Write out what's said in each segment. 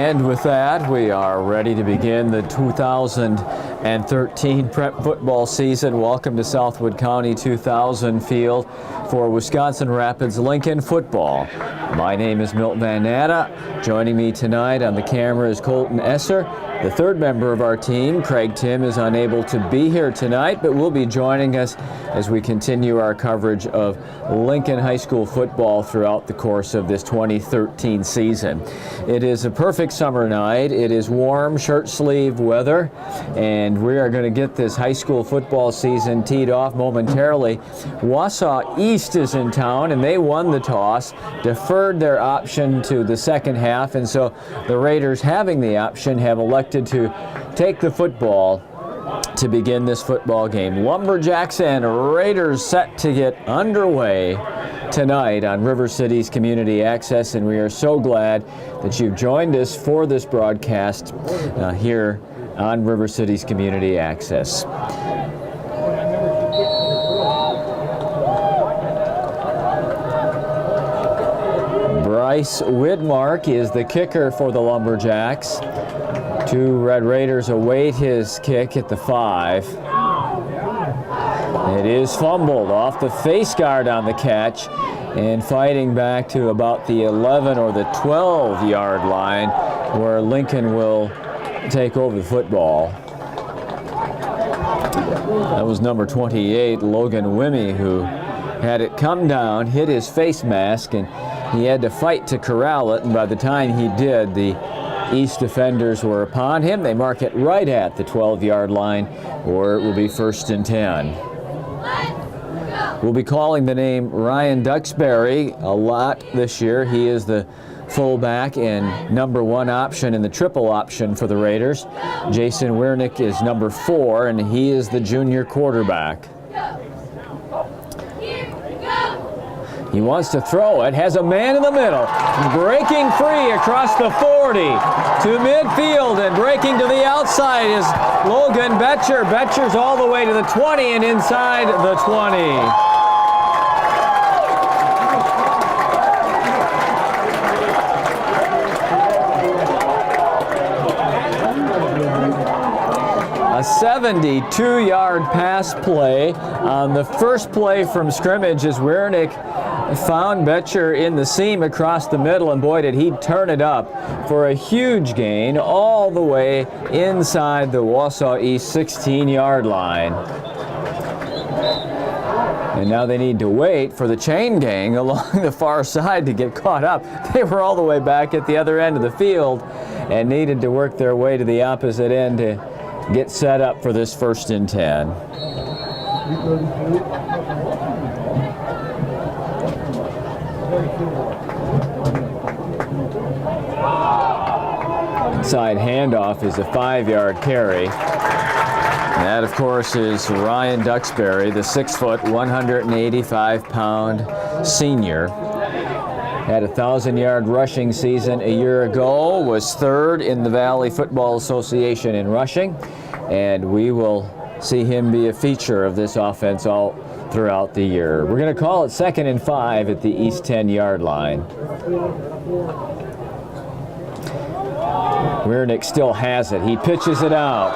And with that, we are ready to begin the 2013 prep football season. Welcome to Southwood County 2000 field for Wisconsin Rapids Lincoln football. My name is Milt Van Natta. Joining me tonight on the camera is Colton Esser. The third member of our team, Craig Tim, is unable to be here tonight, but will be joining us as we continue our coverage of Lincoln High School football throughout the course of this 2013 season. It is a perfect summer night. It is warm, shirt-sleeve weather, and we are going to get this high school football season teed off momentarily. Wausau East is in town, and they won the toss, deferred their option to the second half, and so the Raiders, having the option, have elected to take the football to begin this football game. Lumberjacks and Raiders set to get underway tonight on River City's Community Access, and we are so glad that you've joined us for this broadcast here on River City's Community Access. Bryce Widmark is the kicker for the Lumberjacks. Two Red Raiders await his kick at the 5. It is fumbled off the face guard on the catch and fighting back to about the 11 or the 12-yard line where Lincoln will take over the football. That was number 28, Logan Wimmy, who had it come down, hit his face mask, and he had to fight to corral it, and by the time he did, the East defenders were upon him. They mark it right at the 12-yard line, or it will be 1st and 10. We'll be calling the name Ryan Duxbury a lot this year. He is the fullback and number 1 option in the triple option for the Raiders. Jason Wiernick is number 4, and he is the junior quarterback. He wants to throw it, has a man in the middle, breaking free across the 40 to midfield, and breaking to the outside is Logan Betcher. Betcher's all the way to the 20 and inside the 20. A 72-yard pass play on the first play from scrimmage as Wiernick found Betcher in the seam across the middle, and boy, did he turn it up for a huge gain all the way inside the Wausau East 16-yard line. And now they need to wait for the chain gang along the far side to get caught up. They were all the way back at the other end of the field and needed to work their way to the opposite end to get set up for this 1st and 10. Inside handoff is a 5-yard carry. That, of course, is Ryan Duxbury, the 6-foot, 185-pound senior. Had a 1,000-yard rushing season a year ago, was 3rd in the Valley Football Association in rushing, and we will see him be a feature of this offense all throughout the year. We're going to call it 2nd and 5 at the East 10-yard line. Wiernick still has it. He pitches it out.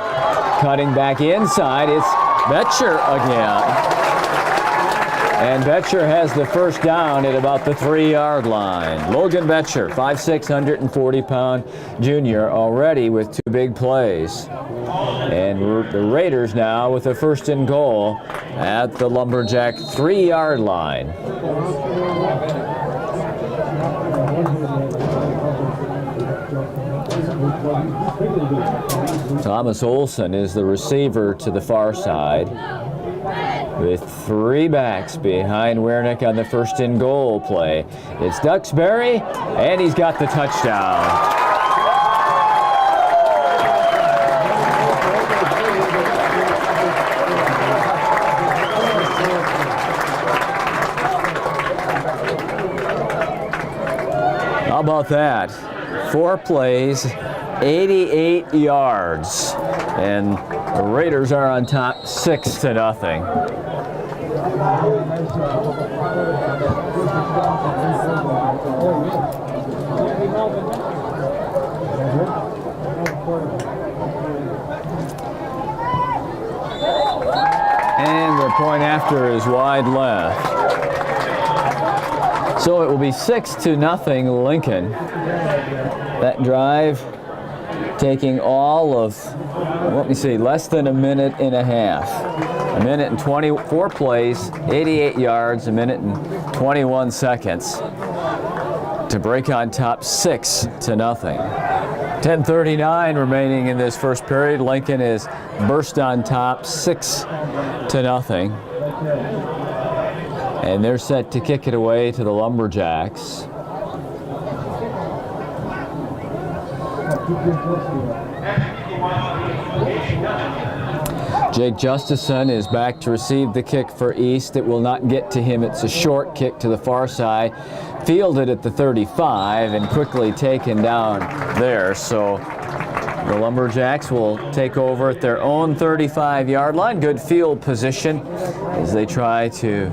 Cutting back inside, it's Betcher again. And Betcher has the first down at about the 3-yard line. Logan Betcher, 5'6", 140-pound junior, already with 2 big plays. And the Raiders now with a 1st and goal at the Lumberjack 3-yard line. Thomas Olson is the receiver to the far side, with 3 backs behind Wiernick on the 1st and goal play. It's Duxbury, and he's got the touchdown. How about that? 4 plays, 88 yards, and the Raiders are on top 6-0. And the point after is wide left. So it will be 6-0 Lincoln. That drive taking all of, let me see, less than a minute and a half. A minute and 24 plays, 88 yards, a minute and 21 seconds to break on top 6-0. 10:39 remaining in this first period. Lincoln is burst on top 6-0. And they're set to kick it away to the Lumberjacks. Jake Justison is back to receive the kick for East. It will not get to him. It's a short kick to the far side. Fielded at the 35 and quickly taken down there. So the Lumberjacks will take over at their own 35-yard line. Good field position as they try to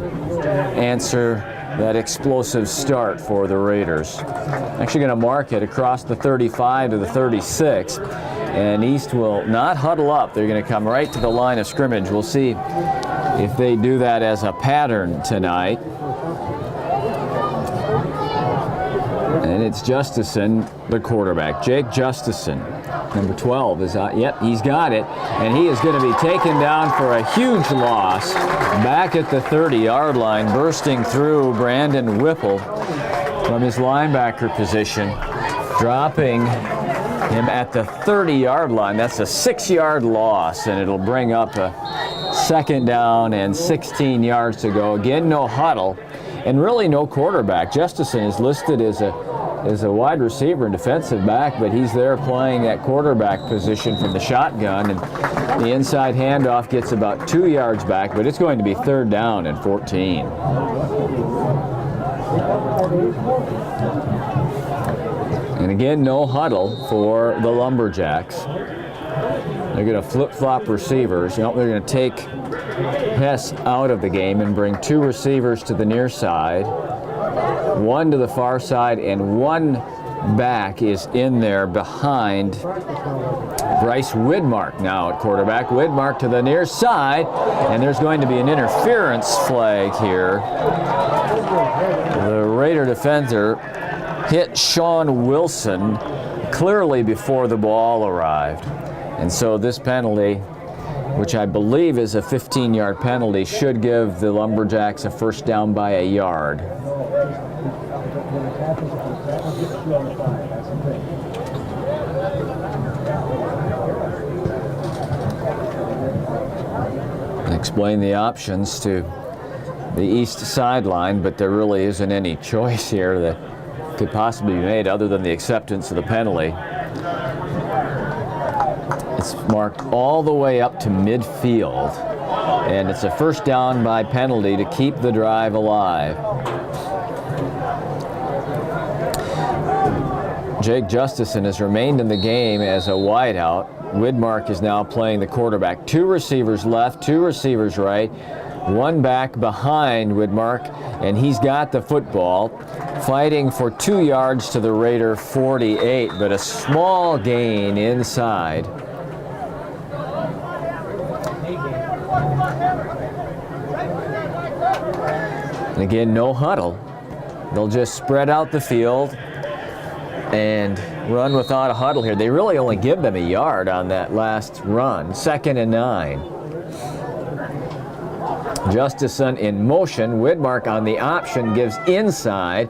answer that explosive start for the Raiders. Actually going to mark it across the 35 to the 36. And East will not huddle up. They're going to come right to the line of scrimmage. We'll see if they do that as a pattern tonight. And it's Justison, the quarterback. Jake Justison, number 12, is out. Yep, he's got it. And he is going to be taken down for a huge loss back at the 30-yard line, bursting through Brandon Whipple from his linebacker position, dropping him at the 30-yard line. That's a 6-yard loss, and it'll bring up a 2nd down and 16 yards to go. Again, no huddle, and really no quarterback. Justison is listed as a wide receiver and defensive back, but he's there playing that quarterback position from the shotgun, and the inside handoff gets about 2 yards back, but it's going to be 3rd down and 14. And again, no huddle for the Lumberjacks. They're going to flip-flop receivers. They're going to take Hess out of the game and bring 2 receivers to the near side, 1 to the far side, and 1 back is in there behind Bryce Widmark now at quarterback. Widmark to the near side, and there's going to be an interference flag here. The Raider defender hit Sean Wilson clearly before the ball arrived. And so this penalty, which I believe is a 15-yard penalty, should give the Lumberjacks a 1st down by a yard. Explain the options to the east sideline, but there really isn't any choice here that could possibly be made other than the acceptance of the penalty. It's marked all the way up to midfield, and it's a 1st down by penalty to keep the drive alive. Jake Justison has remained in the game as a wideout. Widmark is now playing the quarterback. 2 receivers left, 2 receivers right, 1 back behind Widmark, and he's got the football, fighting for 2 yards to the Raider 48, but a small gain inside. And again, no huddle. They'll just spread out the field and run without a huddle here. They really only give them a yard on that last run. 2nd and 9. Justison in motion. Widmark on the option gives inside,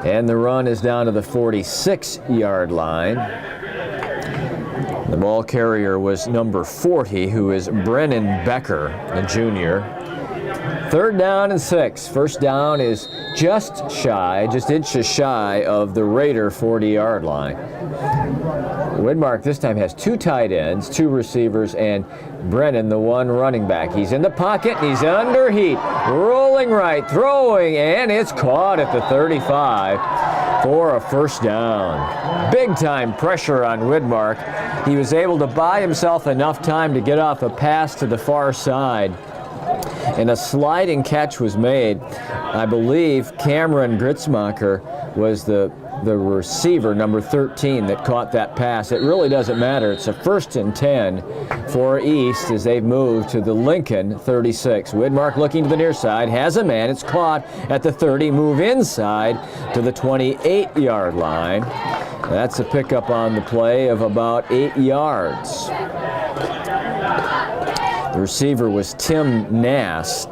and the run is down to the 46-yard line. The ball carrier was number 40, who is Brennan Becker, a junior. 3rd down and 6. 1st down is just inches shy of the Raider 40-yard line. Widmark this time has 2 tight ends, 2 receivers, and Brennan, the 1 running back. He's in the pocket, and he's under heat, rolling right, throwing, and it's caught at the 35 for a 1st down. Big time pressure on Widmark. He was able to buy himself enough time to get off a pass to the far side, and a sliding catch was made. I believe Cameron Gritzmacher was the the receiver, number 13, that caught that pass. It really doesn't matter. It's a 1st and 10 for East as they've moved to the Lincoln 36. Widmark looking to the near side, has a man. It's caught at the 30. Move inside to the 28-yard line. That's a pickup on the play of about 8 yards. The receiver was Tim Nass.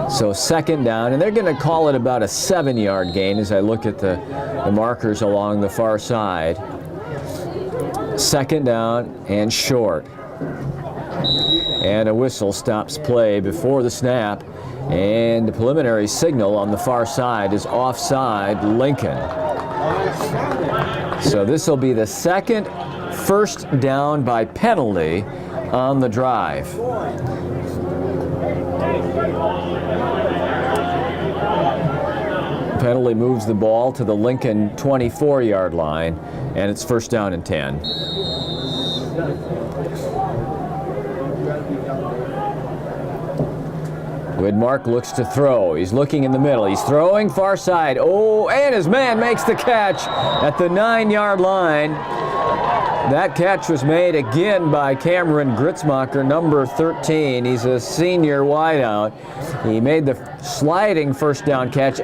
So 2nd down, and they're going to call it about a 7-yard gain as I look at the markers along the far side. 2nd down and short. And a whistle stops play before the snap, and the preliminary signal on the far side is offside Lincoln. So this will be the 2nd 1st down by penalty on the drive. Penalty moves the ball to the Lincoln 24-yard line, and it's 1st down and 10. Widmark looks to throw. He's looking in the middle. He's throwing far side. Oh, and his man makes the catch at the 9-yard line. That catch was made again by Cameron Gritzmacher, number 13. He's a senior wideout. He made the sliding 1st down catch.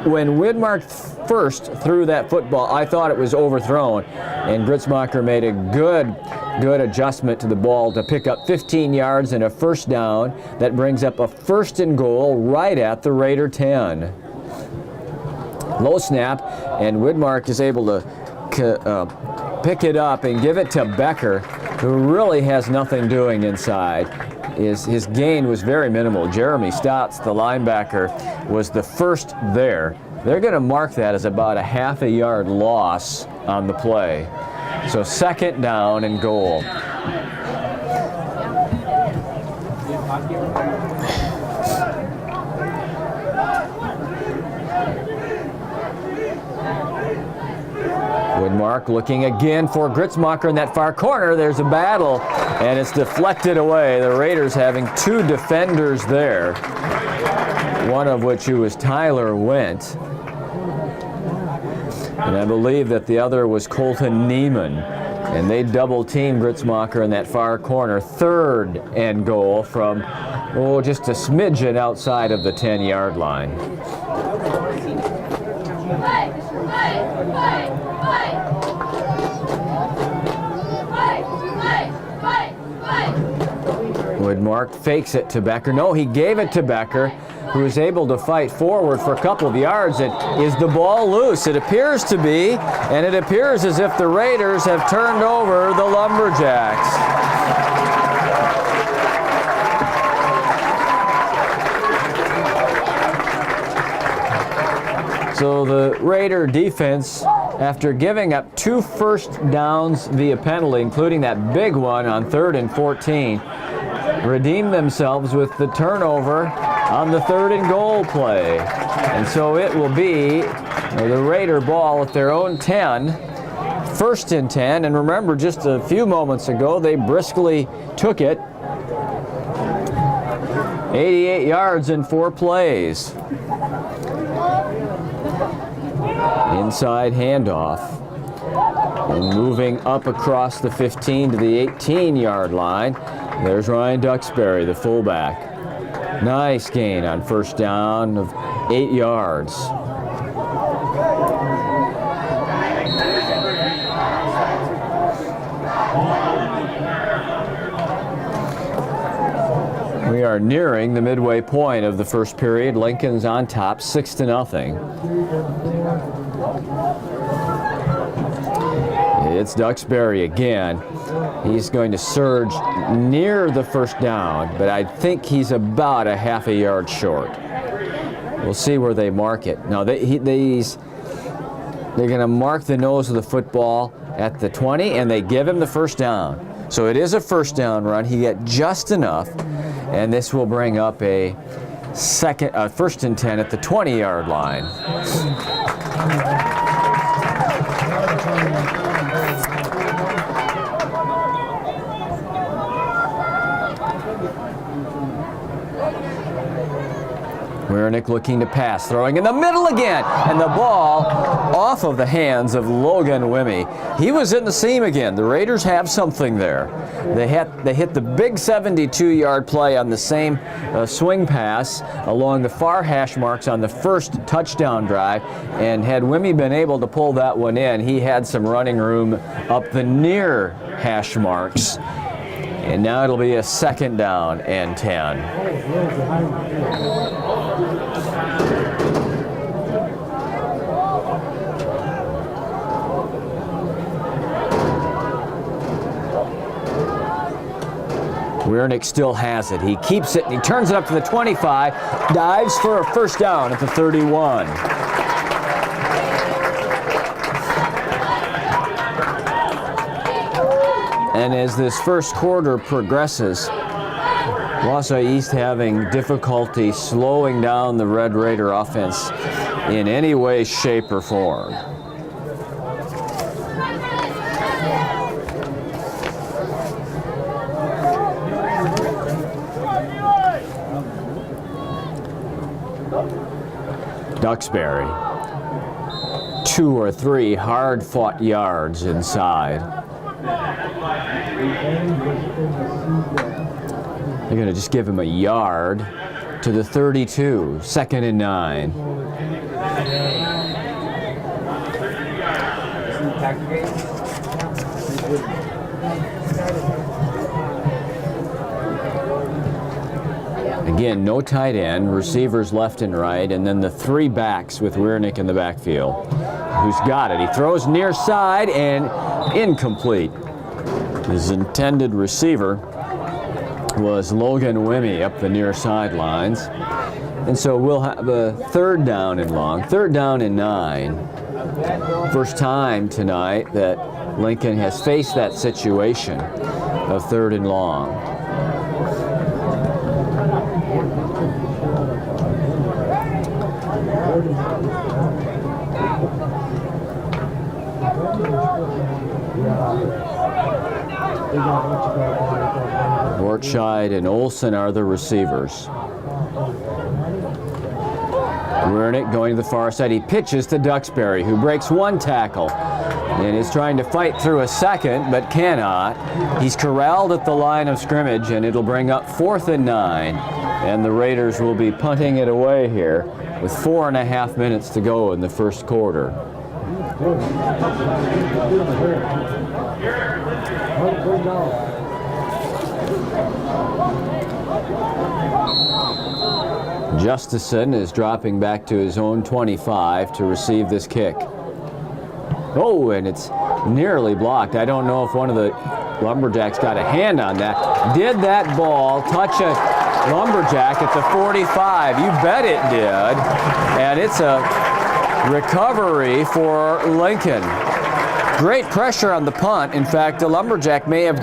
When Widmark first threw that football, I thought it was overthrown, and Gritzmacher made a good adjustment to the ball to pick up 15 yards and a 1st down. That brings up a 1st and goal right at the Raider 10. Low snap, and Widmark is able to pick it up and give it to Becker, who really has nothing doing inside. His gain was very minimal. Jeremy Stotts, the linebacker, was the first there. They're going to mark that as about a half a yard loss on the play. So 2nd down and goal. Widmark looking again for Gritzmacher in that far corner. There's a battle, and it's deflected away. The Raiders having 2 defenders there, one of which who was Tyler Wendt. And I believe that the other was Colton Neiman. And they double-teamed Gritzmacher in that far corner. 3rd and goal from, just a smidgen outside of the 10-yard line. Widmark fakes it to Becker. No, he gave it to Becker, who was able to fight forward for a couple of yards. Is the ball loose? It appears to be, and it appears as if the Raiders have turned over the Lumberjacks. So the Raider defense, after giving up 2 1st downs via penalty, including that big one on 3rd and 14, redeemed themselves with the turnover on the 3rd and goal play. And so it will be the Raider ball at their own 10, 1st and 10. And remember, just a few moments ago, they briskly took it 88 yards in 4 plays. Inside handoff, and moving up across the 15 to the 18-yard line. There's Ryan Duxbury, the fullback. Nice gain on 1st down of 8 yards. We are nearing the midway point of the first period. Lincoln's on top, 6-0. It's Duxbury again. He's going to surge near the 1st down, but I think he's about a half a yard short. We'll see where they mark it. Now they're going to mark the nose of the football at the 20, and they give him the 1st down. So it is a 1st down run. He got just enough, and this will bring up a 1st and 10 at the 20-yard line. Wernick looking to pass, throwing in the middle again, and the ball off of the hands of Logan Wimmy. He was in the seam again. The Raiders have something there. They hit the big 72-yard play on the same swing pass along the far hash marks on the first touchdown drive, and had Wimmy been able to pull that one in, he had some running room up the near hash marks. And now it'll be a 2nd down and 10. Wernick still has it. He keeps it, and he turns it up to the 25, dives for a 1st down at the 31. And as this first quarter progresses, Wausau East having difficulty slowing down the Red Raider offense in any way, shape, or form. Duxbury, 2 or 3 hard-fought yards inside. They're going to just give him a yard to the 32, 2nd and 9. Again, no tight end, receivers left and right, and then the 3 backs with Wernick in the backfield. Who's got it? He throws near side and incomplete. His intended receiver was Logan Wimmy up the near sidelines. And so we'll have a 3rd down and long, 3rd down and 9. First time tonight that Lincoln has faced that situation of 3rd and long. Bortscheid and Olson are the receivers. Wernick going to the far side. He pitches to Duxbury, who breaks 1 tackle and is trying to fight through a 2nd, but cannot. He's corralled at the line of scrimmage, and it'll bring up 4th and 9. And the Raiders will be punting it away here with 4.5 minutes to go in the first quarter. Justison is dropping back to his own 25 to receive this kick. Oh, and it's nearly blocked. I don't know if one of the Lumberjacks got a hand on that. Did that ball touch a Lumberjack at the 45? You bet it did. And it's a recovery for Lincoln. Great pressure on the punt. In fact, the Lumberjack may have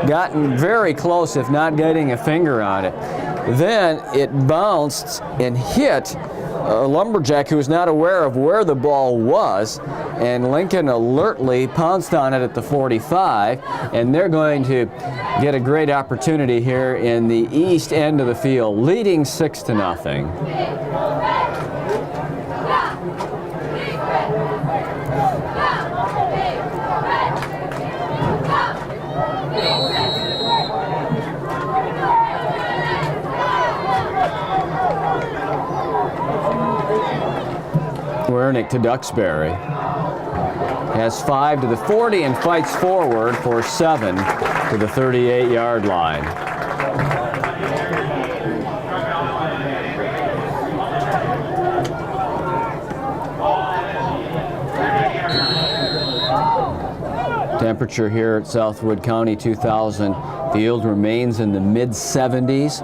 gotten very close, if not getting a finger on it. Then it bounced and hit a Lumberjack who was not aware of where the ball was, and Lincoln alertly pounced on it at the 45, and they're going to get a great opportunity here in the east end of the field, leading 6-0. Wernick to Duxbury. Has 5 to the 40 and fights forward for 7 to the 38-yard line. Temperature here at Southwood County 2000 field remains in the mid-70s.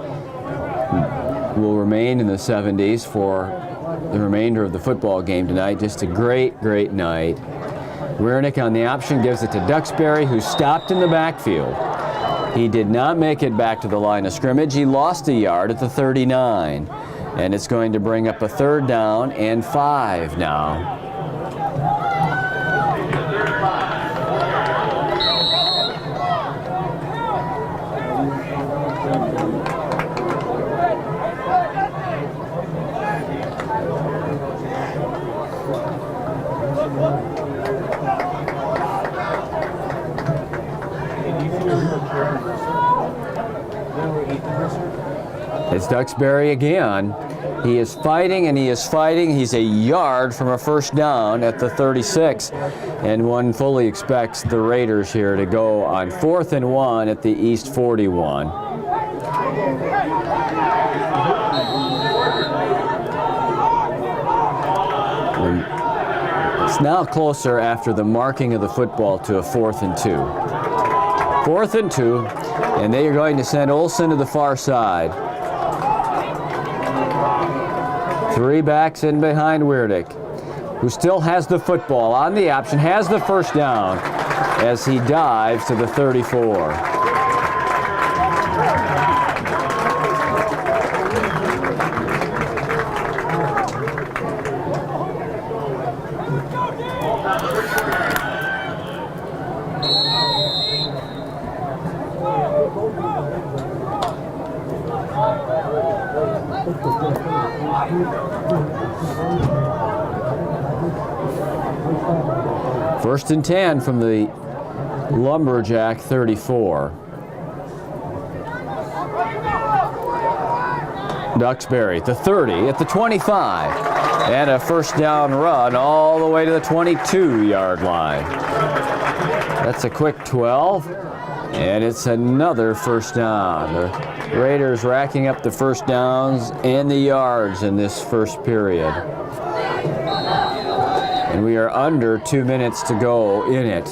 Will remain in the 70s for the remainder of the football game tonight. Just a great, great night. Wernick on the option gives it to Duxbury, who stopped in the backfield. He did not make it back to the line of scrimmage. He lost a yard at the 39. And it's going to bring up a 3rd down and 5 now. It's Duxbury again. He is fighting and he is fighting. He's a yard from a first down at the 36. And one fully expects the Raiders here to go on 4th and 1 at the East 41. It's now closer after the marking of the football to a 4th and 2. 4th and 2, and they are going to send Olsen to the far side. 3 backs in behind Weirdick, who still has the football on the option, has the first down as he dives to the 34. First and 10 from the Lumberjack 34. Duxbury at the 30, at the 25, and a first down run all the way to the 22-yard line. That's a quick 12, and it's another first down. The Raiders racking up the first downs and the yards in this first period. And we are under 2 minutes to go in it.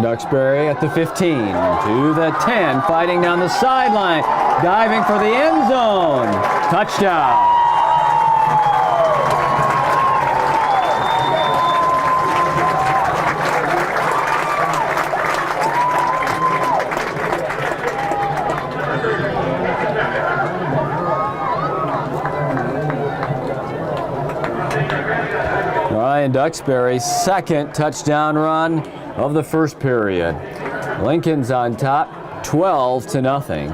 Duxbury at the 15, to the 10, fighting down the sideline, diving for the end zone. Touchdown. Ryan Duxbury's second touchdown run of the first period. Lincoln's on top, 12-0.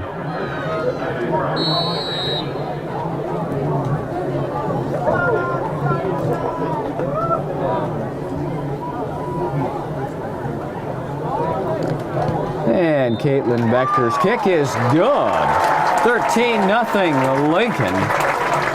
And Caitlin Becker's kick is good. 13-0 Lincoln,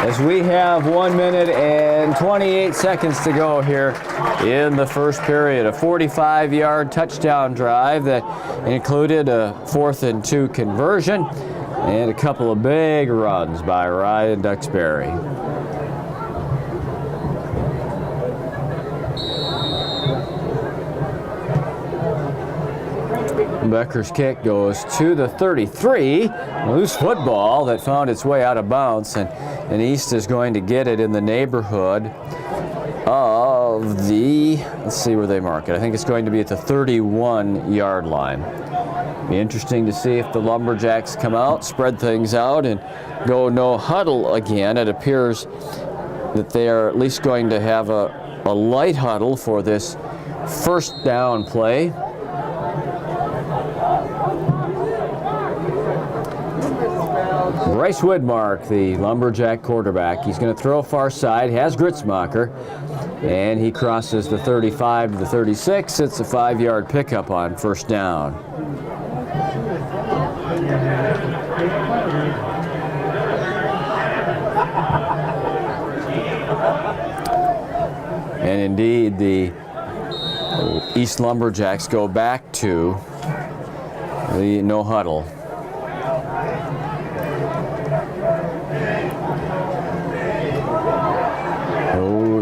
as we have 1 minute and 28 seconds to go here in the first period. A 45-yard touchdown drive that included a 4th and 2 conversion and a couple of big runs by Ryan Duxbury. Becker's kick goes to the 33. Loose football that found its way out of bounds, and East is going to get it in the neighborhood of the, let's see where they mark it. I think it's going to be at the 31-yard line. Be interesting to see if the Lumberjacks come out, spread things out, and go no huddle again. It appears that they are at least going to have a light huddle for this first down play. Bryce Widmark, the Lumberjack quarterback. He's going to throw far side, has Gritzmacher, and he crosses the 35 to the 36. It's a 5-yard pickup on first down. And indeed, the East Lumberjacks go back to the no huddle.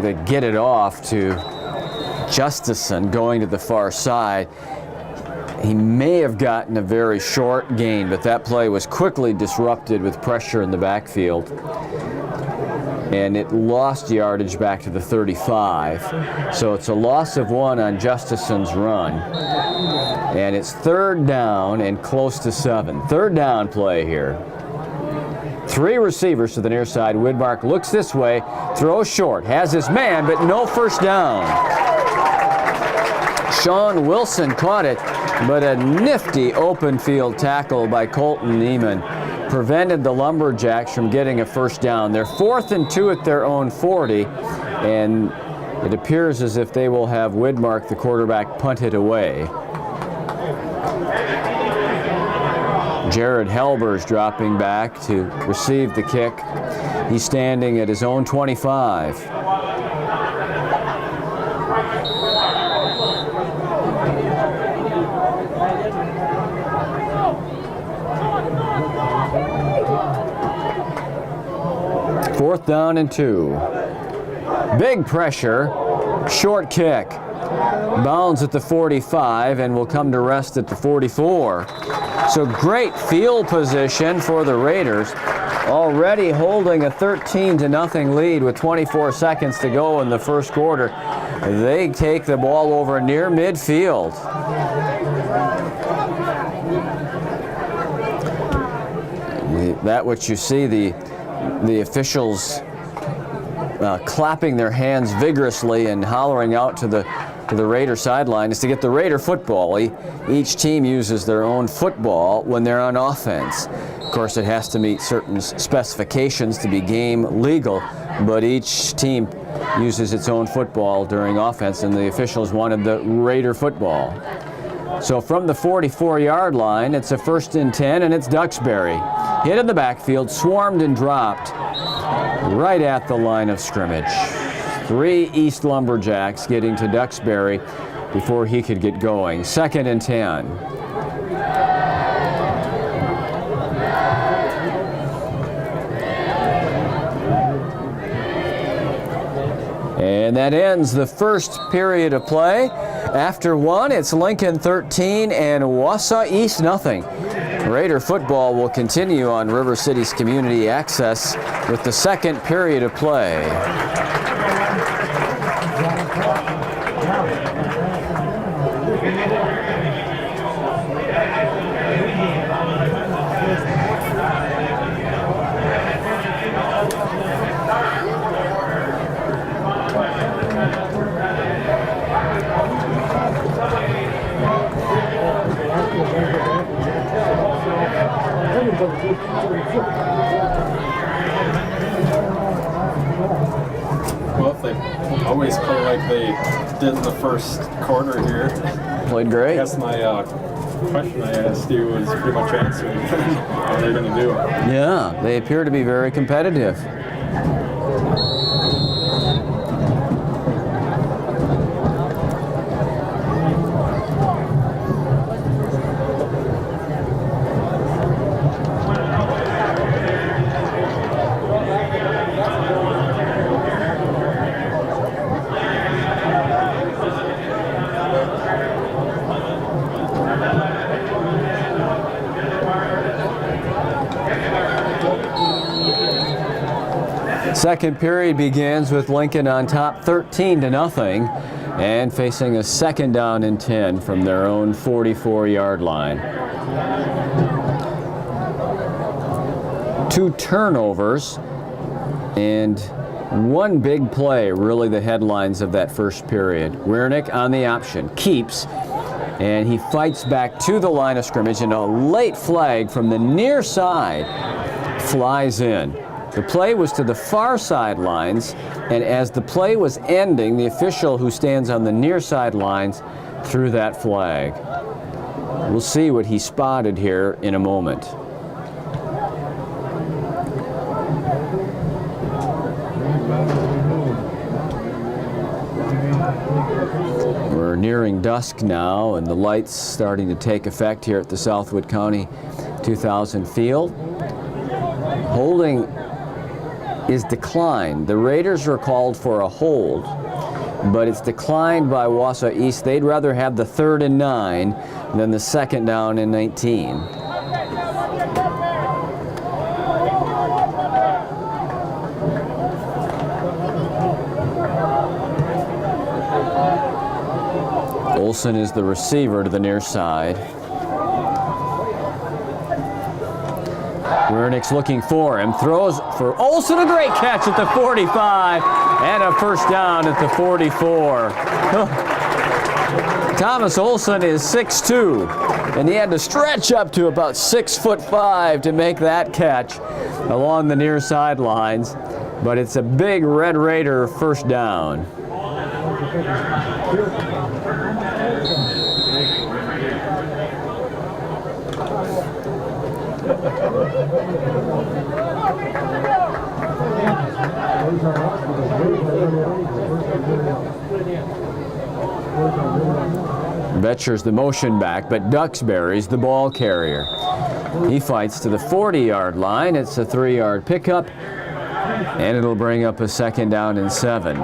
They get it off to Justison going to the far side. He may have gotten a very short gain, but that play was quickly disrupted with pressure in the backfield. And it lost yardage back to the 35. So it's a loss of 1 on Justison's run. And it's 3rd down and close to 7. 3rd down play here. 3 receivers to the near side. Widmark looks this way, throws short, has his man, but no first down. Sean Wilson caught it but a nifty open field tackle by Colton Neiman prevented the Lumberjacks from getting a first down. They're 4th and 2 at their own 40, and it appears as if they will have Widmark, the quarterback, punt it away. Jared Helber's dropping back to receive the kick. He's standing at his own 25. Fourth down and 2. Big pressure, short kick. Bounds at the 45 and will come to rest at the 44. So great field position for the Raiders, already holding a 13-0 lead with 24 seconds to go in the first quarter. They take the ball over near midfield. That what you see, the officials clapping their hands vigorously and hollering out to the Raider sideline is to get the Raider football. Each team uses their own football when they're on offense. Of course, it has to meet certain specifications to be game legal, but each team uses its own football during offense, and the officials wanted the Raider football. So from the 44-yard line, it's a 1st and 10, and it's Duxbury. Hit in the backfield, swarmed and dropped right at the line of scrimmage. 3 East Lumberjacks getting to Duxbury before he could get going. 2nd and 10. And that ends the first period of play. After one, it's Lincoln 13 and Wausau East nothing. Raider football will continue on River City's Community Access with the second period of play. Well, if they always play like they did in the first quarter here. Played great. I guess my question I asked you was pretty much answered what they're going to do. Yeah, they appear to be very competitive. Second period begins with Lincoln on top 13-0 and facing a 2nd down and 10 from their own 44-yard line. 2 turnovers and 1 big play, really the headlines of that first period. Wiernick on the option, keeps, and he fights back to the line of scrimmage, and a late flag from the near side flies in. The play was to the far sidelines, and as the play was ending, the official who stands on the near sidelines threw that flag. We'll see what he spotted here in a moment. We're nearing dusk now, and the lights starting to take effect here at the Southwood County 2000 field. Holding is declined. The Raiders are called for a hold, but it's declined by Wausau East. They'd rather have the 3rd and 9 than the 2nd down and 19. Olson is the receiver to the near side. Wiernick's looking for him, throws for Olson, a great catch at the 45, and a first down at the 44. Thomas Olson is 6'2", and he had to stretch up to about 6'5" to make that catch along the near sidelines. But it's a big Red Raider first down. Betcher's the motion back, but Duxbury's the ball carrier. He fights to the 40-yard line. It's a 3-yard pickup, and it'll bring up a 2nd down and 7.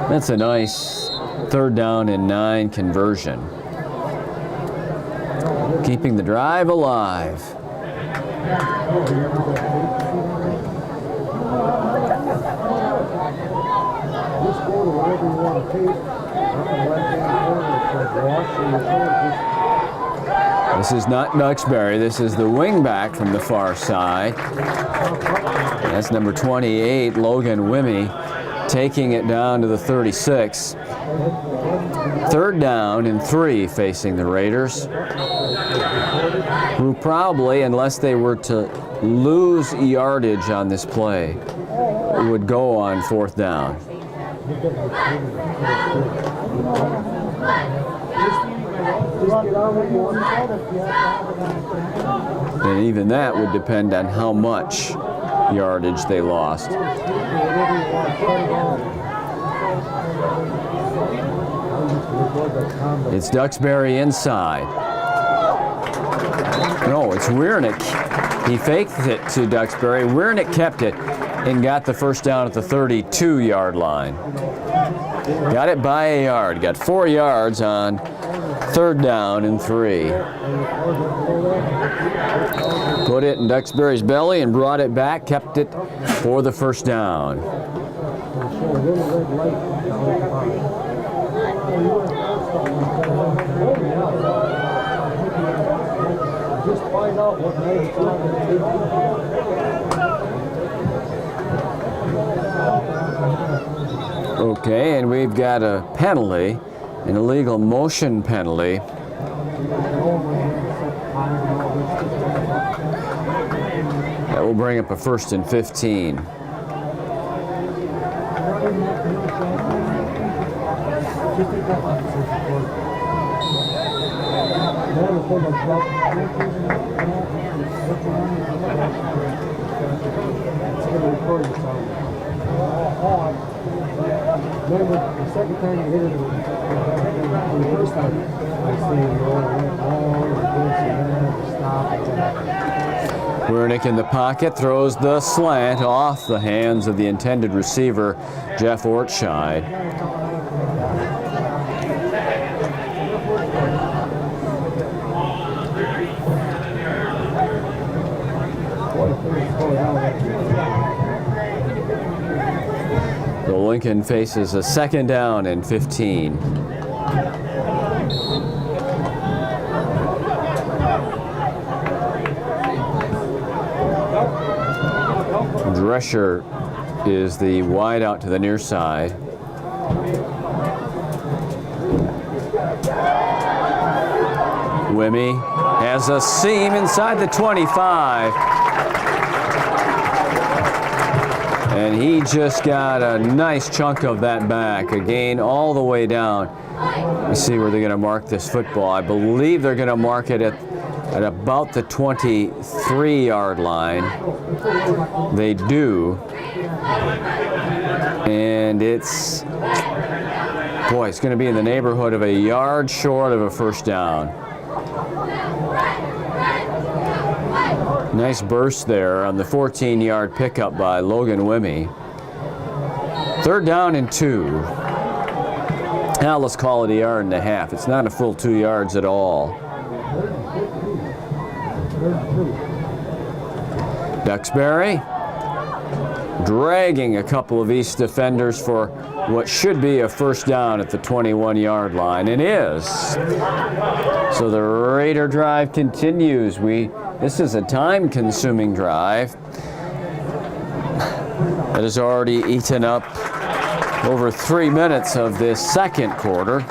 That's a nice 3rd down and 9 conversion. Keeping the drive alive. This is not Duxbury. This is the wingback from the far side. That's number 28, Logan Wimmy, taking it down to the 36. 3rd down and 3 facing the Raiders, who probably, unless they were to lose yardage on this play, would go on 4th down. And even that would depend on how much yardage they lost. It's Duxbury inside. No, it's Wiernick. He faked it to Duxbury. Wiernick kept it and got the first down at the 32-yard line. Got it by a yard. Got 4 yards on 3rd down and 3. Put it in Duxbury's belly and brought it back, kept it for the first down. Okay, and we've got a penalty, an illegal motion penalty. That will bring up a 1st and 15. The second time you hit it, the first time, I stop. Wiernick in the pocket, throws the slant off the hands of the intended receiver, Jeff Ortscheid. So Lincoln faces a 2nd down and 15. Drescher is the wide out to the near side. Wimmy has a seam inside the 25. And he just got a nice chunk of that back. A gain all the way down. Let's see where they're going to mark this football. I believe they're going to mark it at about the 23-yard line. They do. And it's going to be in the neighborhood of a yard short of a first down. Nice burst there on the 14-yard pickup by Logan Wimmy. 3rd down and 2. Now let's call it a yard and a half. It's not a full 2 yards at all. Duxbury dragging a couple of East defenders for what should be a first down at the 21-yard line. It is. So the Raider drive continues. This is a time-consuming drive that has already eaten up over 3 minutes of this second quarter.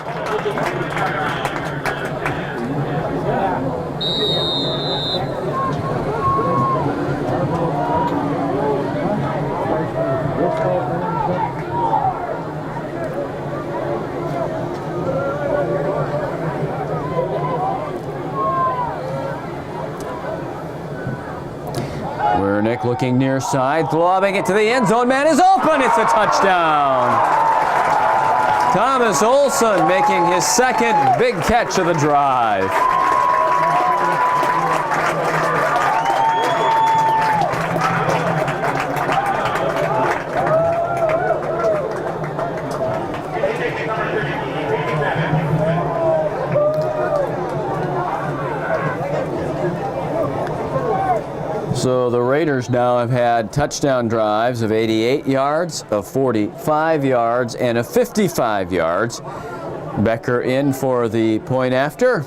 Wernick looking near side, lobbing it to the end zone. Man is open. It's a touchdown. Thomas Olson making his second big catch of the drive. So the Raiders now have had touchdown drives of 88 yards, of 45 yards, and of 55 yards. Becker in for the point after.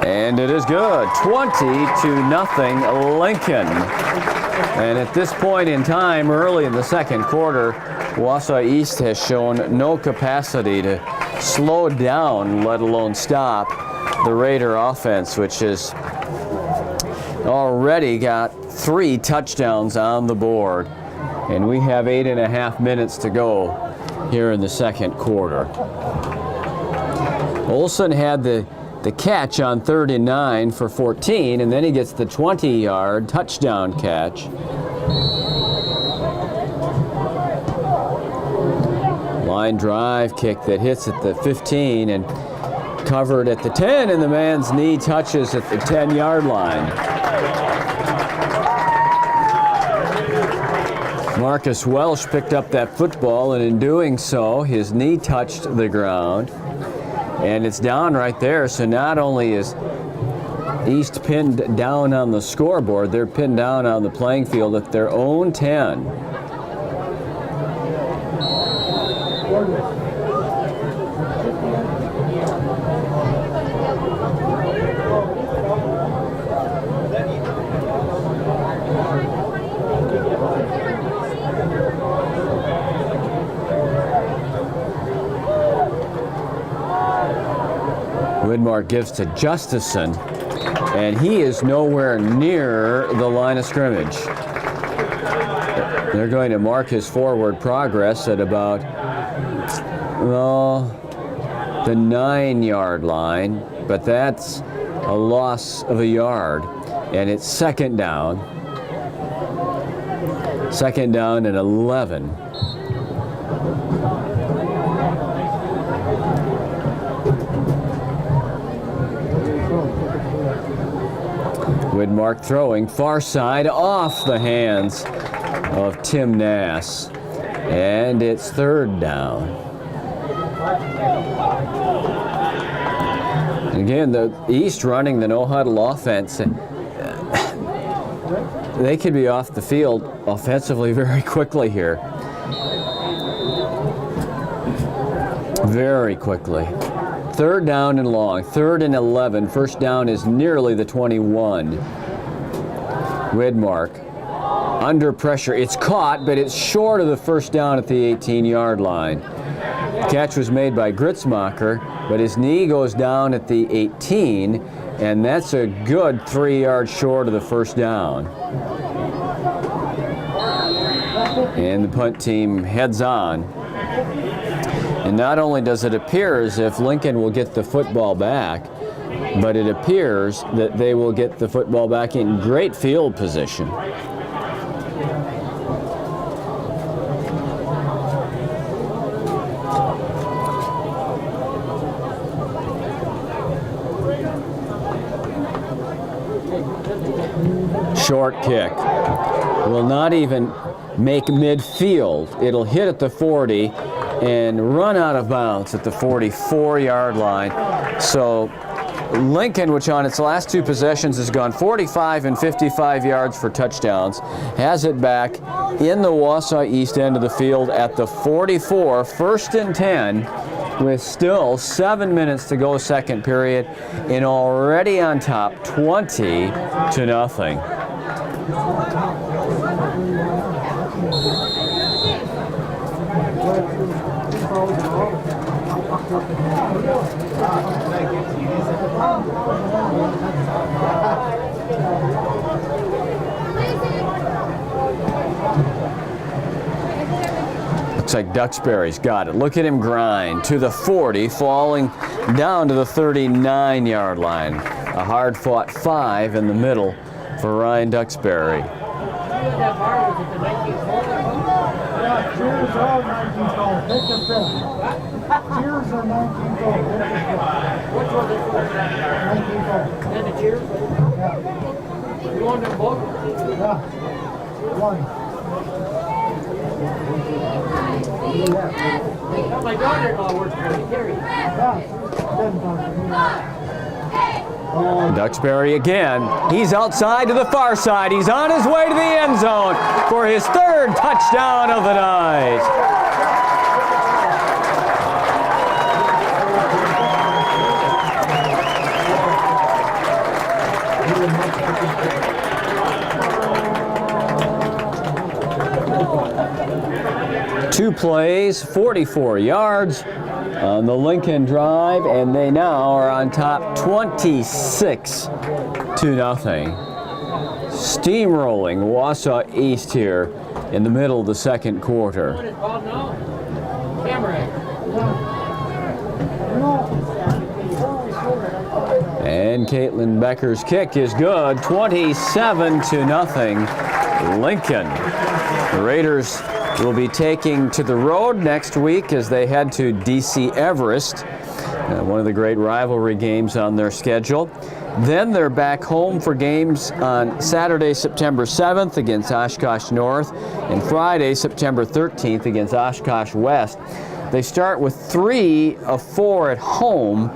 And it is good. 20-0 Lincoln. And at this point in time, early in the second quarter, Wausau East has shown no capacity to slow down, let alone stop the Raider offense, which has already got 3 touchdowns on the board. And we have 8.5 minutes to go here in the second quarter. Olson had the catch on 3rd and 9 for 14, and then he gets the 20-yard touchdown catch. Line drive kick that hits at the 15 and covered at the 10, and the man's knee touches at the 10-yard line. Marcus Welsh picked up that football, and in doing so, his knee touched the ground. And it's down right there, so not only is East pinned down on the scoreboard, they're pinned down on the playing field at their own 10. Widmark gives to Justison, and he is nowhere near the line of scrimmage. They're going to mark his forward progress at about, well, the 9-yard line, but that's a loss of a yard, and it's second down. Second down and 11. Widmark throwing far side off the hands of Tim Nass, and it's 3rd down. And again, the East running the no-huddle offense. They could be off the field offensively very quickly here. Very quickly. 3rd down and long, 3rd and 11. First down is nearly the 21. Widmark under pressure. It's caught, but it's short of the first down at the 18-yard line. Catch was made by Gritzmacher, but his knee goes down at the 18, and that's a good 3 yards short of the first down. And the punt team heads on. And not only does it appear as if Lincoln will get the football back, but it appears that they will get the football back in great field position. Short kick. Will not even make midfield. It'll hit at the 40 and run out of bounds at the 44-yard line. So Lincoln, which on its last 2 possessions has gone 45 and 55 yards for touchdowns, has it back in the Wausau East end of the field at the 44, 1st and 10, with still 7 minutes to go second period, and already on top 20-0. Looks like Duxbury's got it. Look at him grind to the 40, falling down to the 39-yard line. A hard-fought 5 in the middle for Ryan Duxbury. Cheers or 19 goals. Take your pick. Cheers or 19 goals. Which one is it? 19 goals. And the cheers? Yeah. You want them both? Yeah. One. Yeah. My daughter-in-law works for me, Carrie. Yeah. Duxbury again. He's outside to the far side. He's on his way to the end zone for his 3rd touchdown of the night. Two plays, 44 yards on the Lincoln drive, and they now are on top 26-0. Steamrolling Wausau East here in the middle of the second quarter. And Caitlin Becker's kick is good, 27-0 Lincoln. The Raiders will be taking to the road next week as they head to DC Everest, one of the great rivalry games on their schedule. Then they're back home for games on Saturday, September 7th against Oshkosh North and Friday, September 13th against Oshkosh West. They start with 3 of 4 at home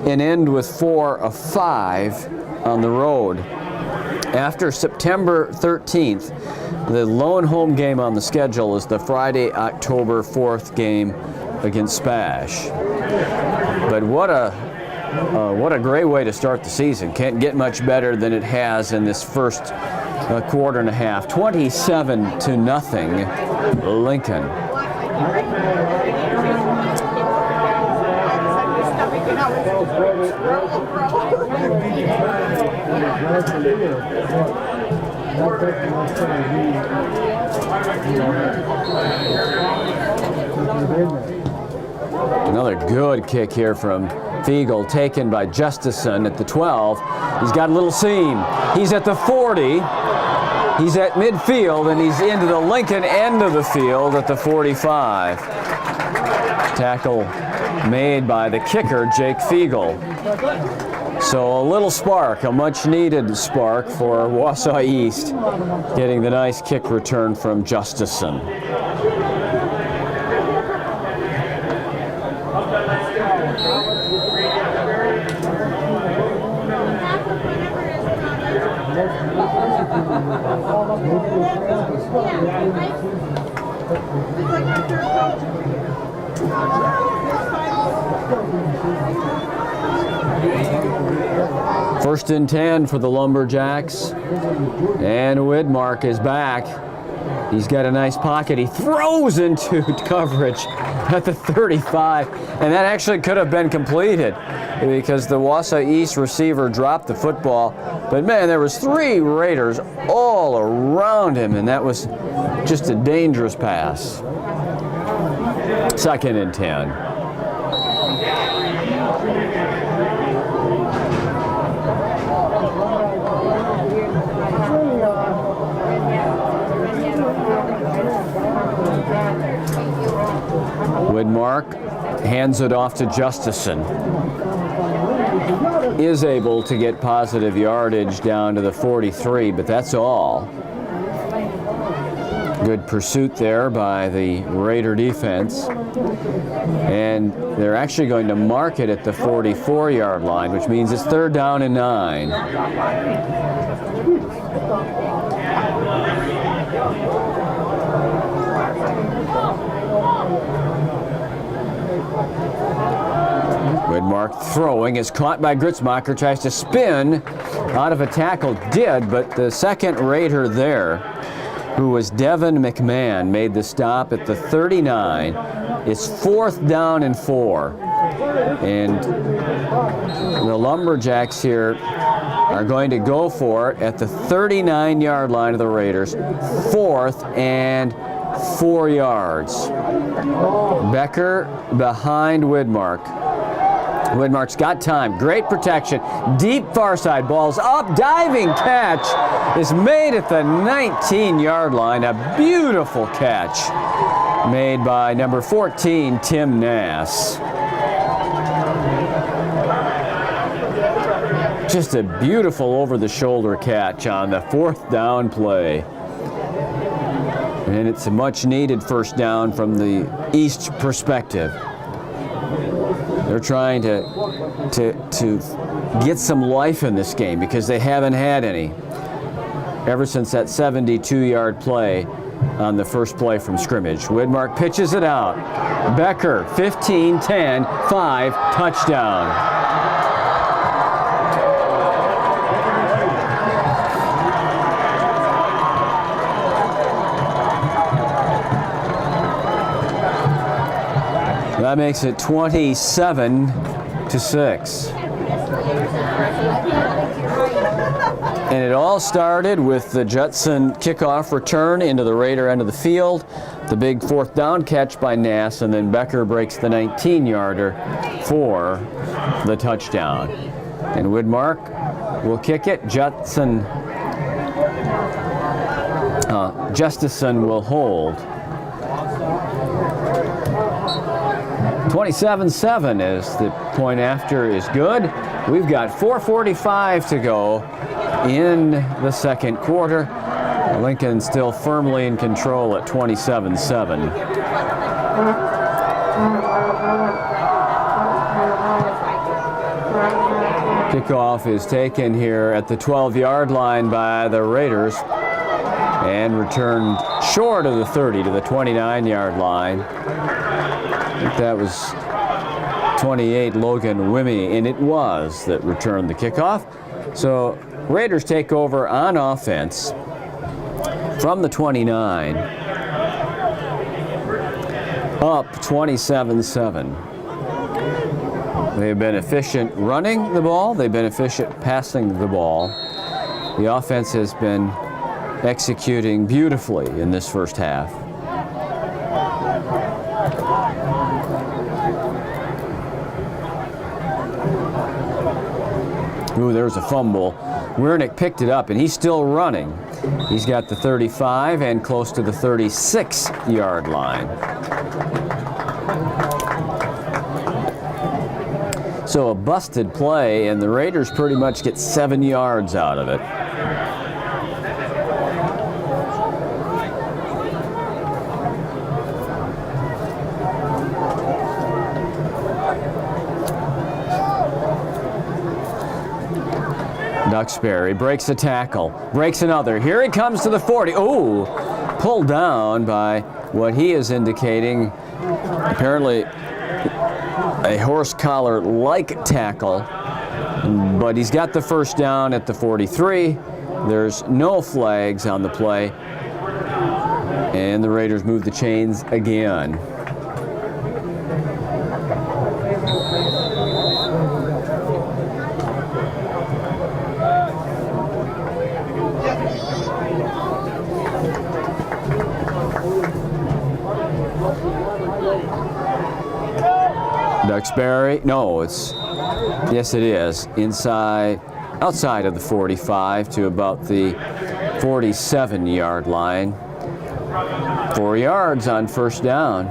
and end with 4 of 5 on the road. After September 13th, the lone home game on the schedule is the Friday, October 4th game against Spash. But what a great way to start the season. Can't get much better than it has in this first quarter and a half. 27-0 Lincoln. Another good kick here from Fiegel, taken by Justison at the 12. He's got a little seam. He's at the 40. He's at midfield, and he's into the Lincoln end of the field at the 45. Tackle made by the kicker, Jake Fiegel. So a little spark, a much-needed spark for Wausau East, getting the nice kick return from Justison. First and 10 for the Lumberjacks, and Widmark is back. He's got a nice pocket. He throws into coverage at the 35, and that actually could have been completed because the Wausau East receiver dropped the football. But man, there was 3 Raiders all around him, and that was just a dangerous pass. Second and 10. Widmark hands it off to Justison. Is able to get positive yardage down to the 43, but that's all. Good pursuit there by the Raider defense. And they're actually going to mark it at the 44-yard line, which means it's 3rd down and 9. Widmark throwing is caught by Gritzmacher, tries to spin out of a tackle, did, but the second Raider there, who was Devin McMahon, made the stop at the 39 It's 4th down and 4. And the Lumberjacks here are going to go for it at the 39-yard line of the Raiders. 4th and 4 yards. Becker behind Widmark. Widmark's got time. Great protection. Deep far side. Ball's up. Diving catch is made at the 19-yard line. A beautiful catch made by number 14, Tim Nass. Just a beautiful over-the-shoulder catch on the 4th down play. And it's a much-needed first down from the East perspective. They're trying to get some life in this game because they haven't had any ever since that 72-yard play on the first play from scrimmage. Widmark pitches it out. Becker, 15, 10, 5, touchdown. That makes it 27-6. And it all started with the Judson kickoff return into the Raider end of the field, the big 4th down catch by Nass, and then Becker breaks the 19-yarder for the touchdown. And Widmark will kick it. Justison will hold. 27-7 as the point after is good. We've got 4:45 to go in the second quarter. Lincoln still firmly in control at 27-7. Kickoff is taken here at the 12-yard line by the Raiders and returned short of the 30 to the 29-yard line. I think that was 28 Logan Wimmy, and it was that returned the kickoff. So Raiders take over on offense from the 29, up 27-7. They've been efficient running the ball. They've been efficient passing the ball. The offense has been executing beautifully in this first half. Ooh, there's a fumble. Wiernick picked it up, and he's still running. He's got the 35 and close to the 36-yard line. So a busted play, and the Raiders pretty much get 7 yards out of it. Duxbury breaks a tackle, breaks another. Here he comes to the 40. Oh, pulled down by what he is indicating, apparently a horse collar-like tackle, but he's got the first down at the 43. There's no flags on the play, and the Raiders move the chains again. Duxbury, no, yes it is, outside of the 45 to about the 47-yard line. 4 yards on first down.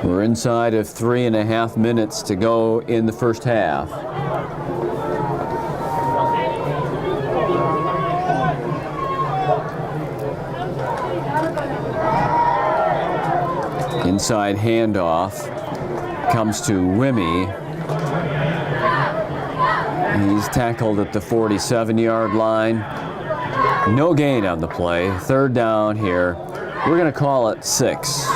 We're inside of 3.5 minutes to go in the first half. Inside handoff comes to Wimmy. He's tackled at the 47-yard line. No gain on the play. Third down here. We're going to call it 6.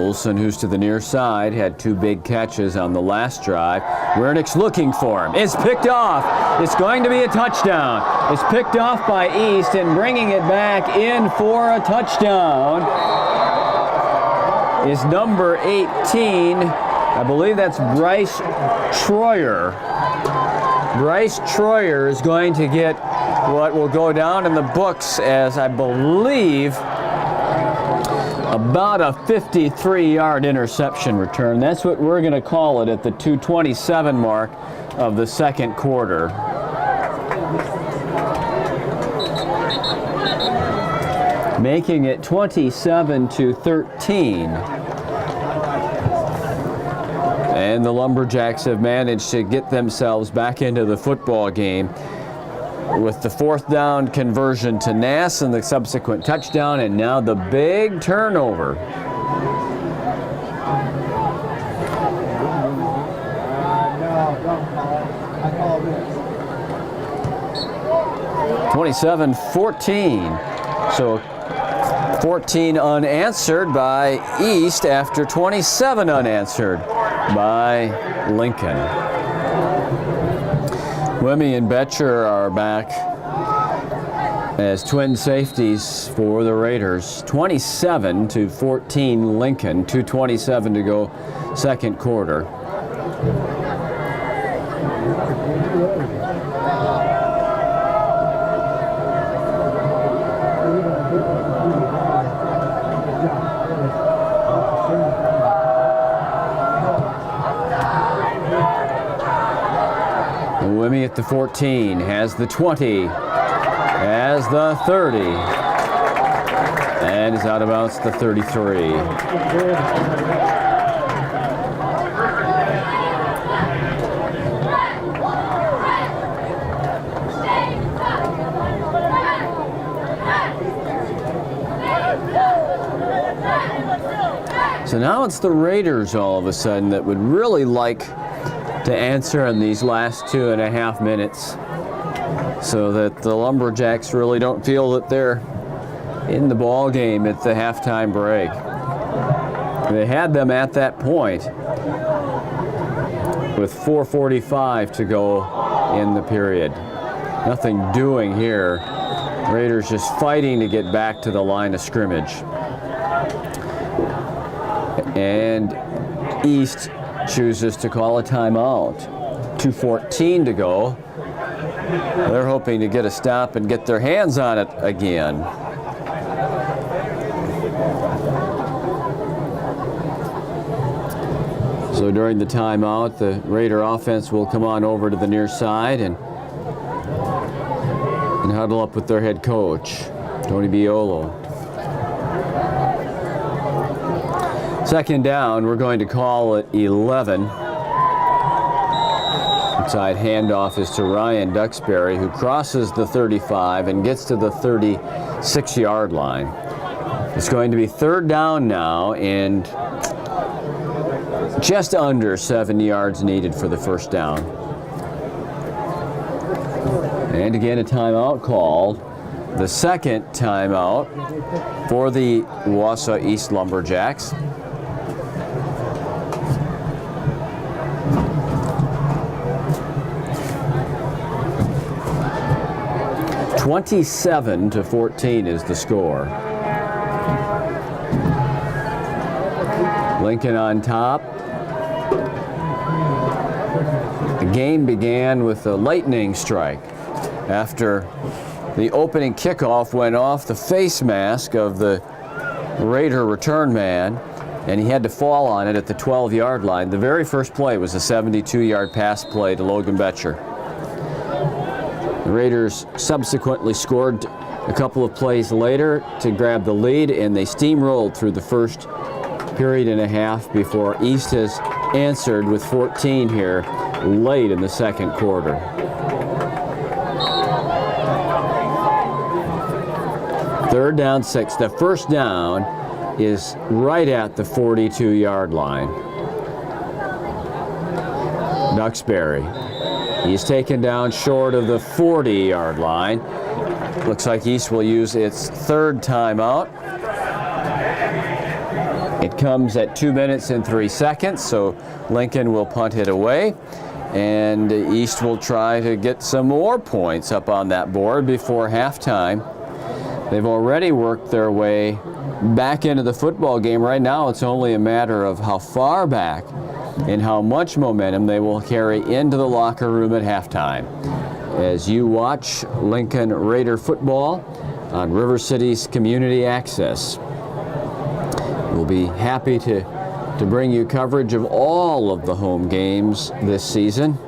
Olsen, who's to the near side, had 2 big catches on the last drive. Wernick's looking for him. It's picked off. It's going to be a touchdown. It's picked off by East, and bringing it back in for a touchdown is number 18. I believe that's Bryce Troyer. Bryce Troyer is going to get what will go down in the books as, I believe, about a 53-yard interception return. That's what we're going to call it at the 2:27 mark of the second quarter. Making it 27-13. And the Lumberjacks have managed to get themselves back into the football game with the 4th down conversion to Nass and the subsequent touchdown, and now the big turnover. No, don't call it. I call this. 27-14. So 14 unanswered by East after 27 unanswered by Lincoln. Wemme and Betcher are back as twin safeties for the Raiders. 27-14 Lincoln, 2:27 to go second quarter. Wemme at the 14, has the 20, has the 30, and is out of bounds the 33. So now it's the Raiders all of a sudden that would really like to answer in these last 2.5 minutes, so that the Lumberjacks really don't feel that they're in the ball game at the halftime break. They had them at that point with 4:45 to go in the period. Nothing doing here. Raiders just fighting to get back to the line of scrimmage. And East chooses to call a timeout. 2:14 to go. They're hoping to get a stop and get their hands on it again. So during the timeout, the Raider offense will come on over to the near side and huddle up with their head coach, Tony Biolo. Second down, we're going to call it 11. Inside handoff is to Ryan Duxbury, who crosses the 35 and gets to the 36-yard line. It's going to be third down now, and just under 7 yards needed for the first down. And again, a timeout called. The second timeout for the Wausau East Lumberjacks. 27-14 is the score. Lincoln on top. The game began with a lightning strike after the opening kickoff went off the face mask of the Raider return man, and he had to fall on it at the 12-yard line. The very first play was a 72-yard pass play to Logan Betcher. The Raiders subsequently scored a couple of plays later to grab the lead, and they steamrolled through the first period and a half before East has answered with 14 here late in the second quarter. Third down, 6. The first down is right at the 42-yard line. Duxbury. He's taken down short of the 40-yard line. Looks like East will use its third timeout. It comes at 2 minutes and 3 seconds, so Lincoln will punt it away. And East will try to get some more points up on that board before halftime. They've already worked their way back into the football game. Right now, it's only a matter of how far back and how much momentum they will carry into the locker room at halftime. As you watch Lincoln Raider football on River City's Community Access. We'll be happy to bring you coverage of all of the home games this season.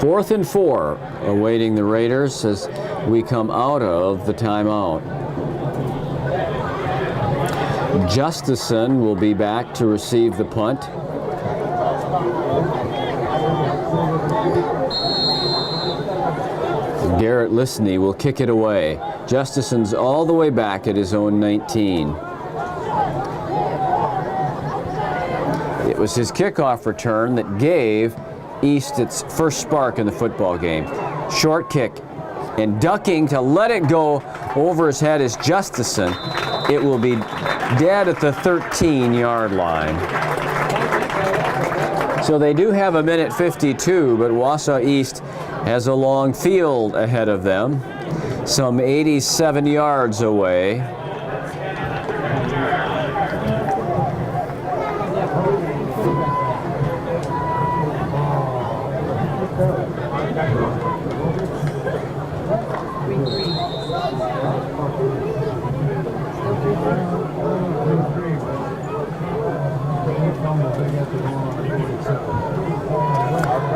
Fourth and 4 awaiting the Raiders as we come out of the timeout. Justison will be back to receive the punt. Garrett Listney will kick it away. Justison's all the way back at his own 19. It was his kickoff return that gave East its first spark in the football game. Short kick and ducking to let it go over his head is Justison. It will be dead at the 13-yard line. So they do have a minute 52, but Wausau East has a long field ahead of them, some 87 yards away.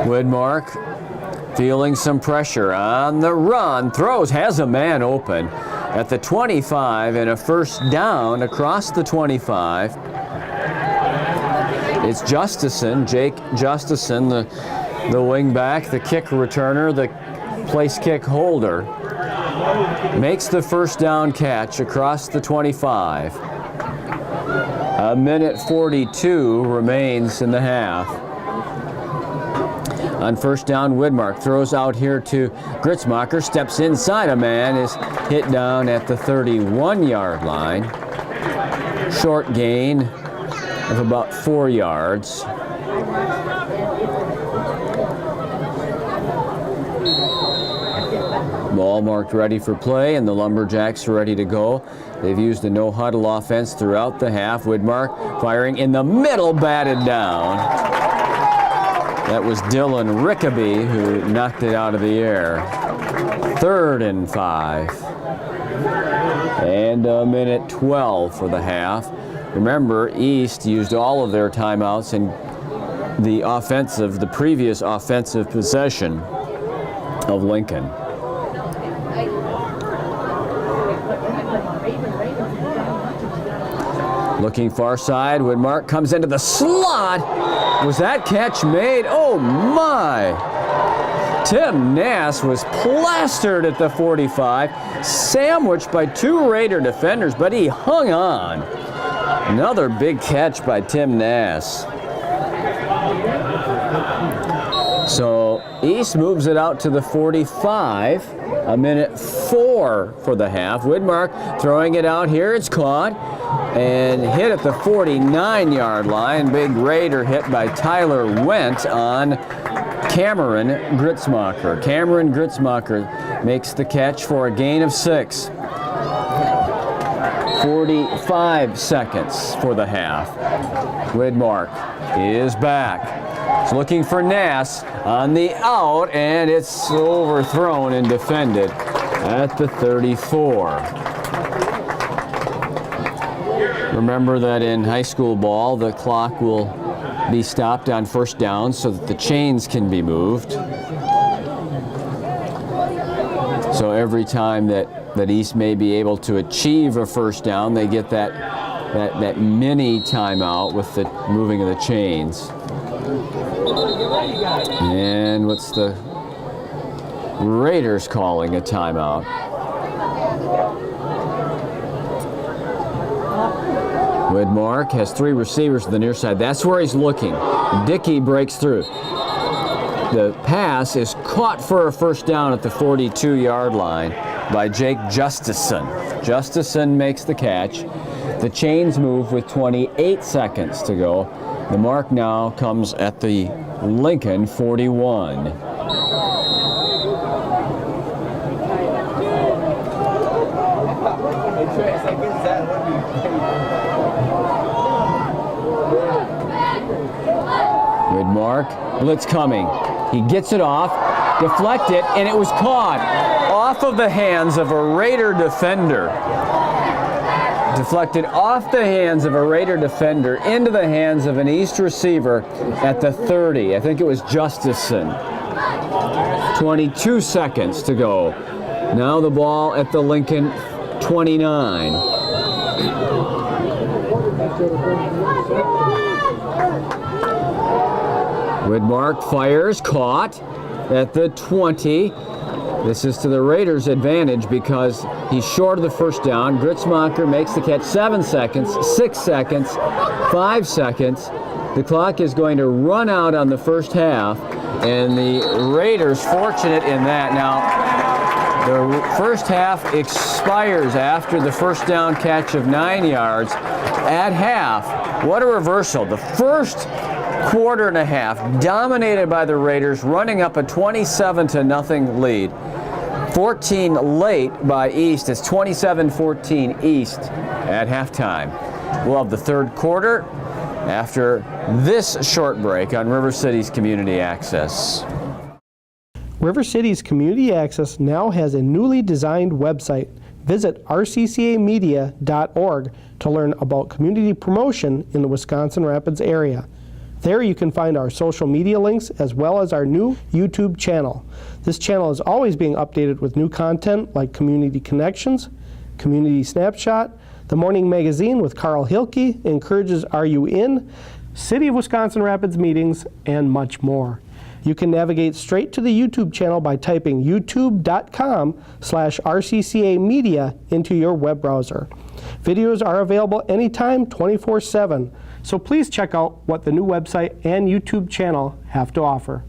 Widmark feeling some pressure on the run, throws, has a man open at the 25 and a first down across the 25. It's Justison, Jake Justison, the wing back, the kick returner, the place kick holder, makes the first down catch across the 25. A minute 42 remains in the half. On first down, Widmark throws out here to Gritzmacher, steps inside a man, is hit down at the 31-yard line. Short gain of about 4 yards. Ball marked ready for play, and the Lumberjacks are ready to go. They've used a no-huddle offense throughout the half. Widmark firing in the middle, batted down. That was Dylan Rickaby who knocked it out of the air. 3rd and 5. And a minute 12 for the half. Remember, East used all of their timeouts in the previous offensive possession of Lincoln. Looking far side, Widmark comes into the slot. Was that catch made? Oh my! Tim Nass was plastered at the 45, sandwiched by 2 Raider defenders, but he hung on. Another big catch by Tim Nass. So East moves it out to the 45. A minute 4 for the half. Widmark throwing it out here. It's caught and hit at the 49-yard line. Big Raider hit by Tyler Wendt on Cameron Gritzmacher. Cameron Gritzmacher makes the catch for a gain of 6. 45 seconds for the half. Widmark is back. He's looking for Nass on the out, and it's overthrown and defended at the 34. Remember that in high school ball, the clock will be stopped on first down so that the chains can be moved. So every time that East may be able to achieve a first down, they get that mini timeout with the moving of the chains. And what's the Raiders calling a timeout? Widmark has 3 receivers to the near side. That's where he's looking. Dickey breaks through. The pass is caught for a first down at the 42-yard line by Jake Justison. Justison makes the catch. The chains move with 28 seconds to go. The mark now comes at the Lincoln 41. Widmark, blitz coming. He gets it off, deflected, and it was caught off of the hands of a Raider defender. Deflected off the hands of a Raider defender into the hands of an East receiver at the 30. I think it was Justison. 22 seconds to go. Now the ball at the Lincoln 29. Widmark fires, caught at the 20. This is to the Raiders' advantage because he's short of the first down. Gritzmacher makes the catch. 7 seconds, 6 seconds, 5 seconds. The clock is going to run out on the first half, and the Raiders fortunate in that. Now, the first half expires after the first down catch of 9 yards. At half, what a reversal. The first quarter and a half dominated by the Raiders, running up a 27-0 lead. 14 late by East. It's 27-14 East at halftime. We'll have the third quarter after this short break on River City's Community Access. River City's Community Access now has a newly designed website. Visit rccamedia.org to learn about community promotion in the Wisconsin Rapids area. There you can find our social media links as well as our new YouTube channel. This channel is always being updated with new content like Community Connections, Community Snapshot, The Morning Magazine with Carl Hilke, Encourages Are You In, City of Wisconsin Rapids meetings, and much more. You can navigate straight to the YouTube channel by typing youtube.com/RCCA Media into your web browser. Videos are available anytime, 24/7. So please check out what the new website and YouTube channel have to offer.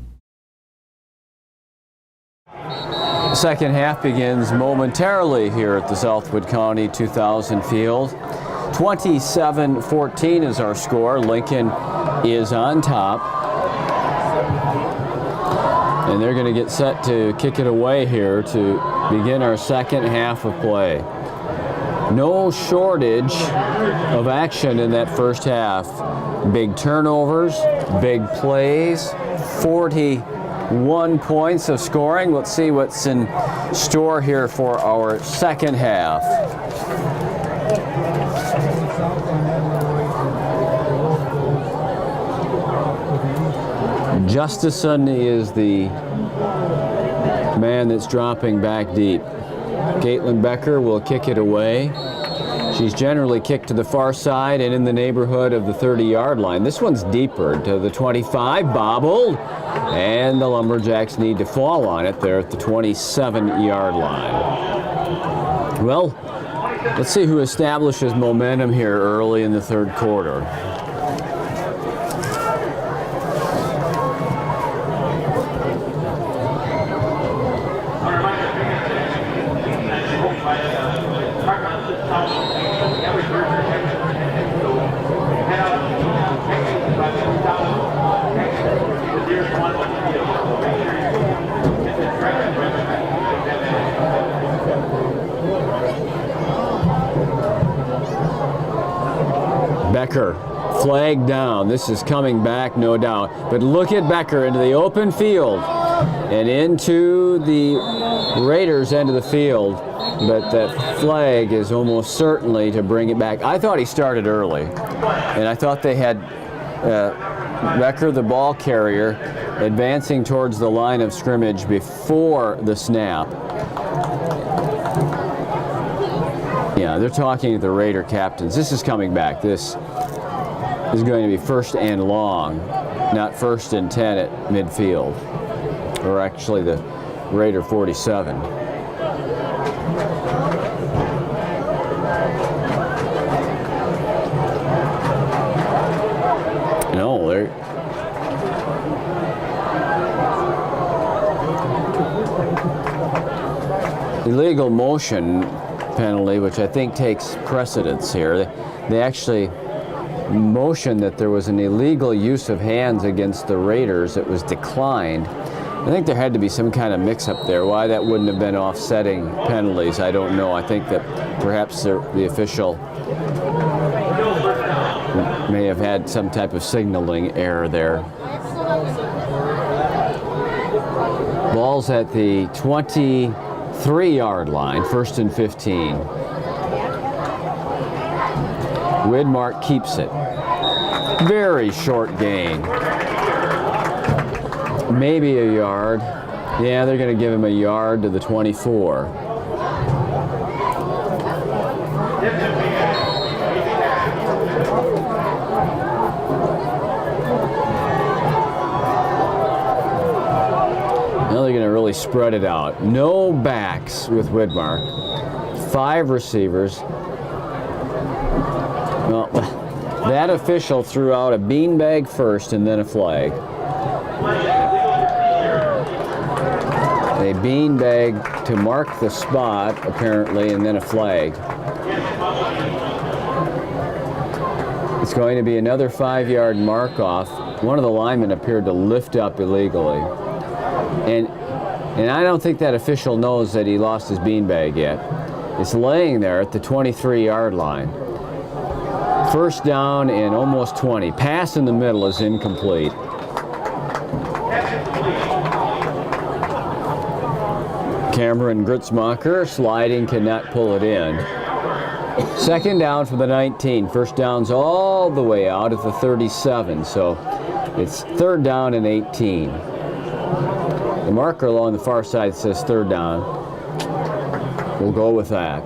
The second half begins momentarily here at the Southwood County 2000 field. 27-14 is our score. Lincoln is on top. And they're going to get set to kick it away here to begin our second half of play. No shortage of action in that first half. Big turnovers, big plays, 41 points of scoring. Let's see what's in store here for our second half. Justison is the man that's dropping back deep. Caitlin Becker will kick it away. She's generally kicked to the far side and in the neighborhood of the 30-yard line. This one's deeper to the 25, bobbled, and the Lumberjacks need to fall on it there at the 27-yard line. Well, let's see who establishes momentum here early in the third quarter. Becker, flag down. This is coming back, no doubt. But look at Becker into the open field and into the Raiders' end of the field. But that flag is almost certainly to bring it back. I thought he started early, and I thought they had Becker, the ball carrier, advancing towards the line of scrimmage before the snap. Yeah, they're talking to the Raider captains. This is coming back. This is going to be first and long, not first and 10 at midfield, or actually the Raider 47. illegal motion penalty, which I think takes precedence here. They actually motioned that there was an illegal use of hands against the Raiders. It was declined. I think there had to be some kind of mix-up there. Why that wouldn't have been offsetting penalties, I don't know. I think that perhaps the official may have had some type of signaling error there. Ball's at the 23-yard line, 1st and 15. Widmark keeps it. Very short gain. Maybe a yard. Yeah, they're going to give him a yard to the 24. Now they're going to really spread it out. No backs with Widmark. 5 receivers. Well, that official threw out a beanbag first and then a flag. A beanbag to mark the spot, apparently, and then a flag. It's going to be another 5-yard mark off. One of the linemen appeared to lift up illegally. And I don't think that official knows that he lost his beanbag yet. It's laying there at the 23-yard line. 1st down and almost 20. Pass in the middle is incomplete. Cameron Gritzmacher sliding, cannot pull it in. 2nd down for the 19. 1st down's all the way out at the 37, so it's 3rd down and 18. The marker along the far side says 3rd down. We'll go with that.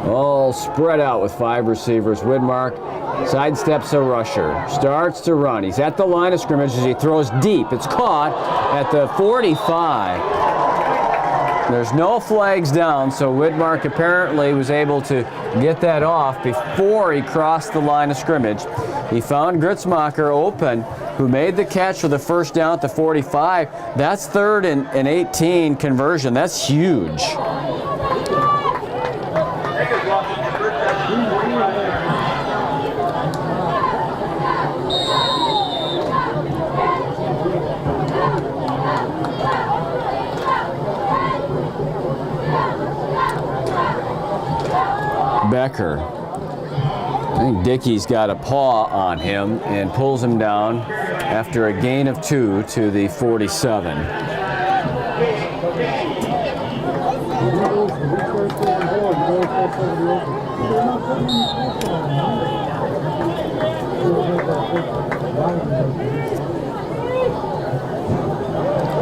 All spread out with 5 receivers. Widmark sidesteps a rusher, starts to run. He's at the line of scrimmage as he throws deep. It's caught at the 45. There's no flags down, so Widmark apparently was able to get that off before he crossed the line of scrimmage. He found Gritzmacher open, who made the catch for the 1st down at the 45. That's 3rd and 18 conversion. That's huge. Becker. I think Dickey's got a paw on him and pulls him down after a gain of 2 to the 47.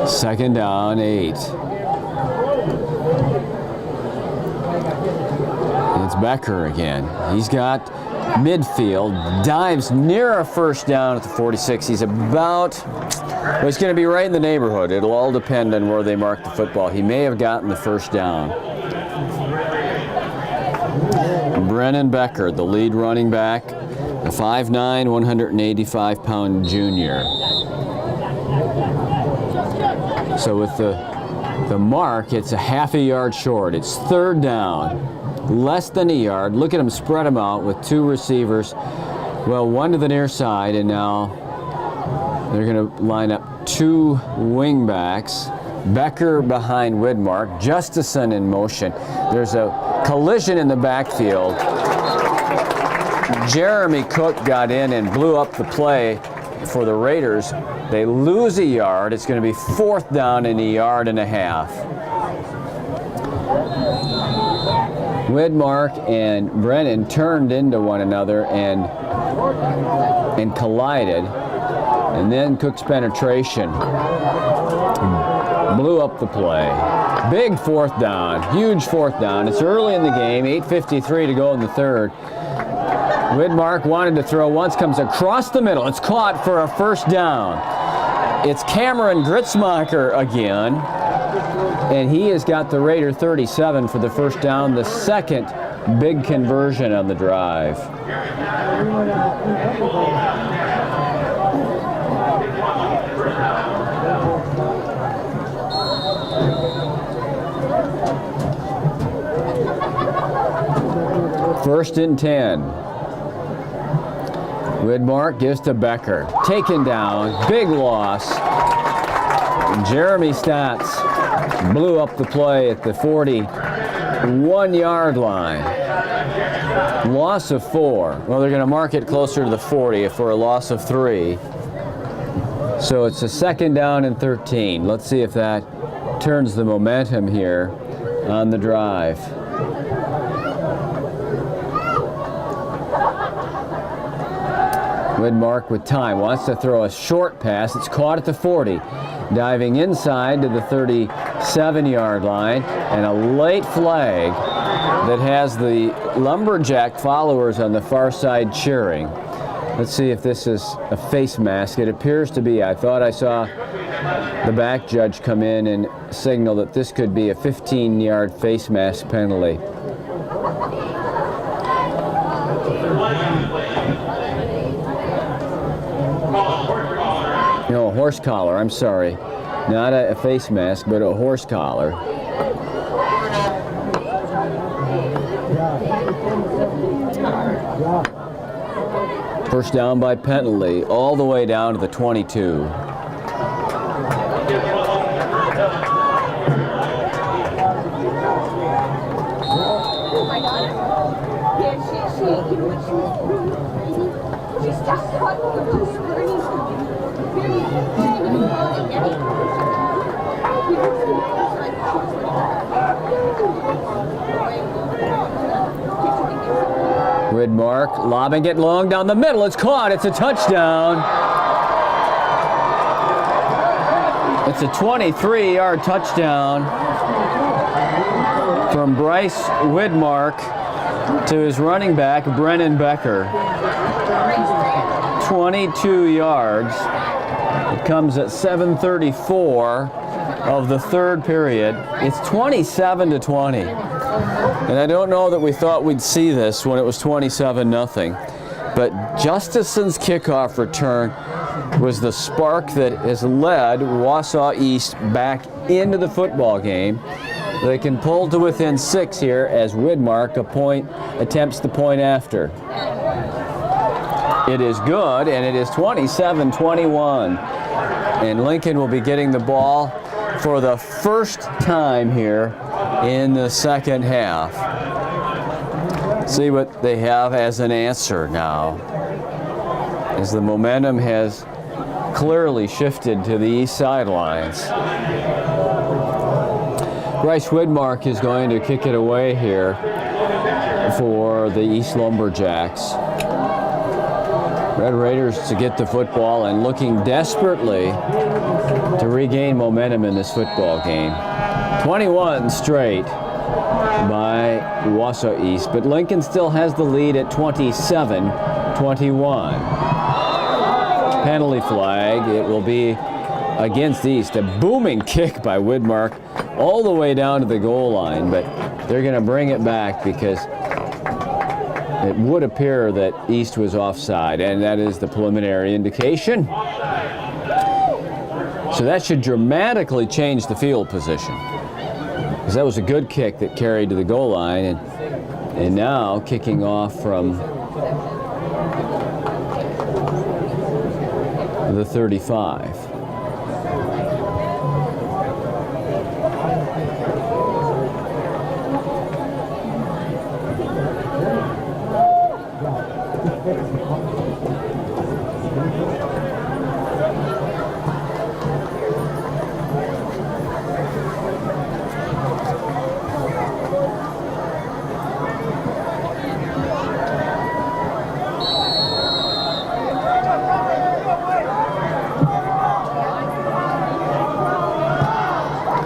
Second down, 8. It's Becker again. He's got midfield, dives near a 1st down at the 46. He's about, well, he's going to be right in the neighborhood. It'll all depend on where they mark the football. He may have gotten the 1st down. Brennan Becker, the lead running back, a 5'9", 185-pound junior. So with the mark, it's a half a yard short. It's 3rd down. Less than a yard. Look at them spread them out with 2 receivers. Well, 1 to the near side, and now they're going to line up 2 wing backs. Becker behind Widmark. Justison in motion. There's a collision in the backfield. Jeremy Cook got in and blew up the play for the Raiders. They lose a yard. It's going to be 4th down and a yard and a half. Widmark and Brennan turned into one another and collided, and then Cook's penetration blew up the play. Big 4th down, huge 4th down. It's early in the game, 8:53 to go in the 3rd. Widmark wanted to throw once, comes across the middle. It's caught for a 1st down. It's Cameron Gritzmacher again. And he has got the Raider 37 for the 1st down, the 2nd big conversion on the drive. First and 10. Widmark gives to Becker. Taken down. Big loss. Jeremy Stotts blew up the play at the 41-yard line. Loss of 4. Well, they're going to mark it closer to the 40 for a loss of 3. So it's a second down and 13. Let's see if that turns the momentum here on the drive. Widmark with time, wants to throw a short pass. It's caught at the 40. Diving inside to the 37-yard line, and a late flag that has the Lumberjack followers on the far side cheering. Let's see if this is a face mask. It appears to be. I thought I saw the back judge come in and signal that this could be a 15-yard face mask penalty. No, a horse collar, I'm sorry. Not a face mask, but a horse collar. First down by penalty, all the way down to the 22. Widmark lobbing it long down the middle. It's caught. It's a touchdown. It's a 23-yard touchdown from Bryce Widmark to his running back, Brennan Becker. 22 yards. It comes at 7:34 of the third period. It's 27-20. And I don't know that we thought we'd see this when it was 27-0. But Justison's kickoff return was the spark that has led Wausau East back into the football game. They can pull to within 6 here as Widmark attempts the point after. It is good, and it is 27-21. And Lincoln will be getting the ball for the first time here in the second half. See what they have as an answer now, as the momentum has clearly shifted to the east sidelines. Bryce Widmark is going to kick it away here for the East Lumberjacks. Red Raiders to get the football and looking desperately to regain momentum in this football game. 21 straight by Wausau East, but Lincoln still has the lead at 27-21. Penalty flag, it will be against East. A booming kick by Widmark all the way down to the goal line, but they're going to bring it back because it would appear that East was offside, and that is the preliminary indication. So that should dramatically change the field position, because that was a good kick that carried to the goal line, and now kicking off from the 35.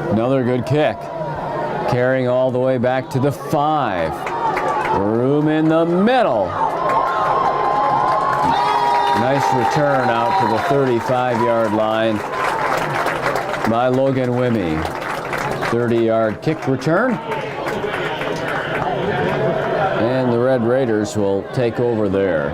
Another good kick, carrying all the way back to the 5. Room in the middle. Nice return out to the 35-yard line by Logan Wimmy. 30-yard kick return. And the Red Raiders will take over there.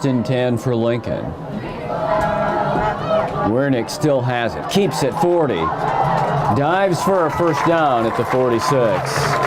First and 10 for Lincoln. Wernick still has it, keeps it 40. Dives for a first down at the 46.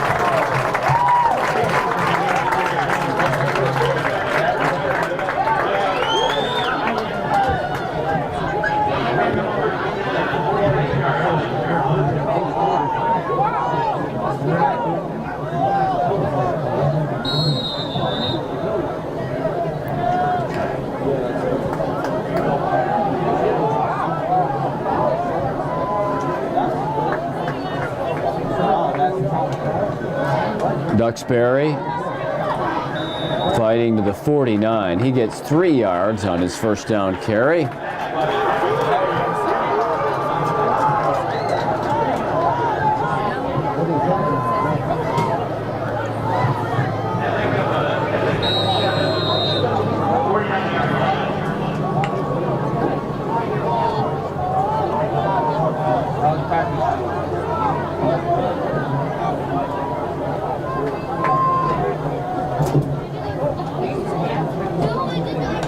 Duxbury fighting to the 49. He gets 3 yards on his first down carry.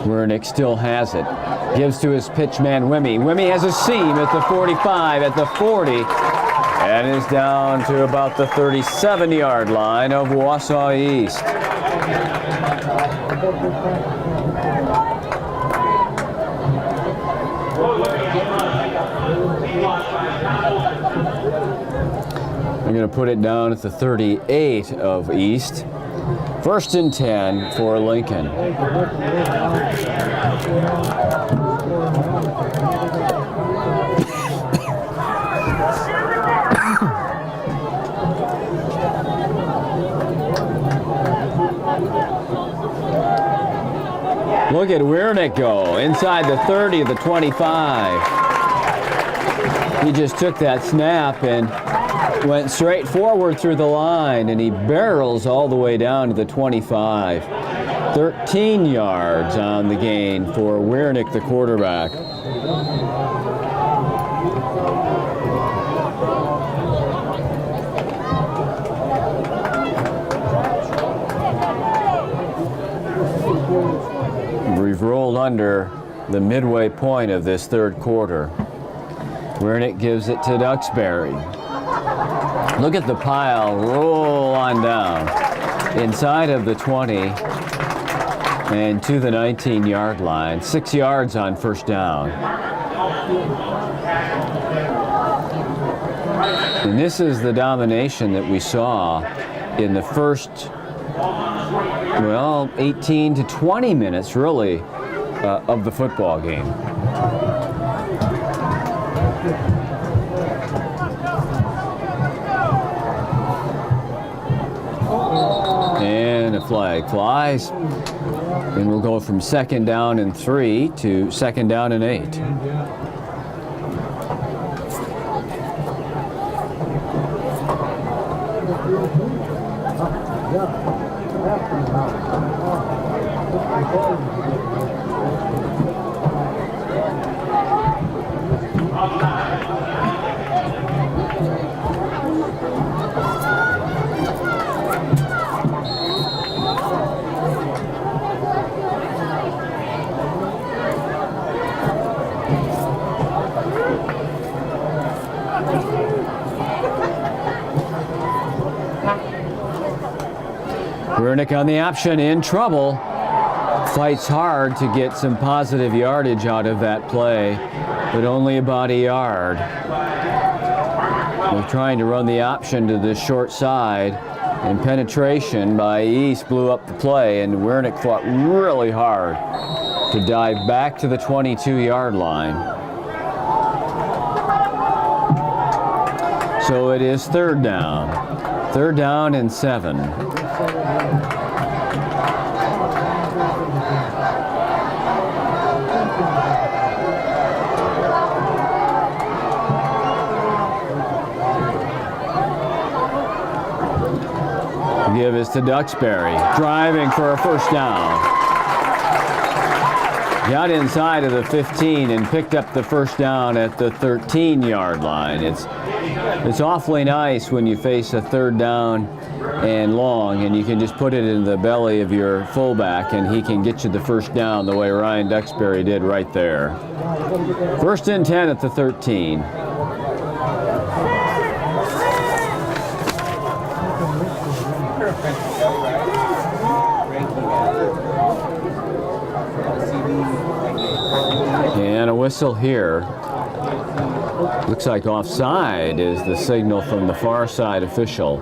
Wernick still has it. Gives to his pitch man, Wimmy. Wimmy has a seam at the 45, at the 40, and is down to about the 37-yard line of Wausau East. I'm going to put it down at the 38 of East. First and 10 for Lincoln. Look at Wernick go inside the 30 of the 25. He just took that snap and went straight forward through the line, and he barrels all the way down to the 25. 13 yards on the gain for Wernick, the quarterback. We've rolled under the midway point of this third quarter. Wernick gives it to Duxbury. Look at the pile roll on down inside of the 20 and to the 19-yard line. 6 yards on first down. And this is the domination that we saw in the first, 18 to 20 minutes, really, of the football game. And a flag flies, and we'll go from 2nd down and 3 to 2nd down and 8. Wernick on the option, in trouble. Fights hard to get some positive yardage out of that play, but only about a yard. They're trying to run the option to the short side, and penetration by East blew up the play, and Wernick fought really hard to dive back to the 22-yard line. So it is 3rd down. 3rd down and 7. Give is to Duxbury, driving for a first down. got inside of the 15 and picked up the first down at the 13-yard line. It's awfully nice when you face a third down and long, and you can just put it in the belly of your fullback, and he can get you the first down the way Ryan Duxbury did right there. First and 10 at the 13. And a whistle here. Looks like offside is the signal from the far side official.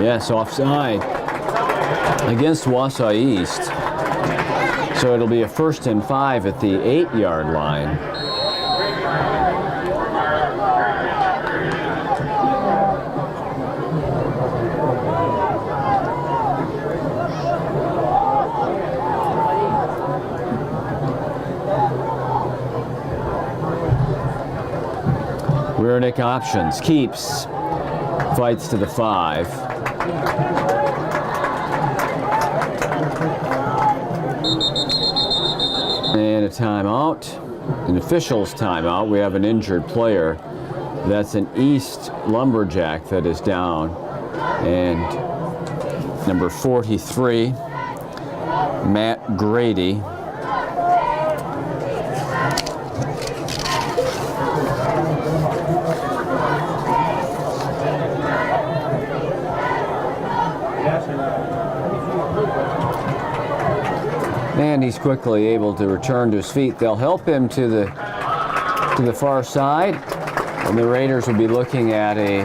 Yes, offside against Wausau East. So it'll be a 1st and 5 at the 8-yard line. Wernick options, keeps, fights to the 5. And a timeout, an official's timeout. We have an injured player. That's an East Lumberjack that is down. And number 43, Matt Grady. And he's quickly able to return to his feet. They'll help him to the far side, and the Raiders will be looking at a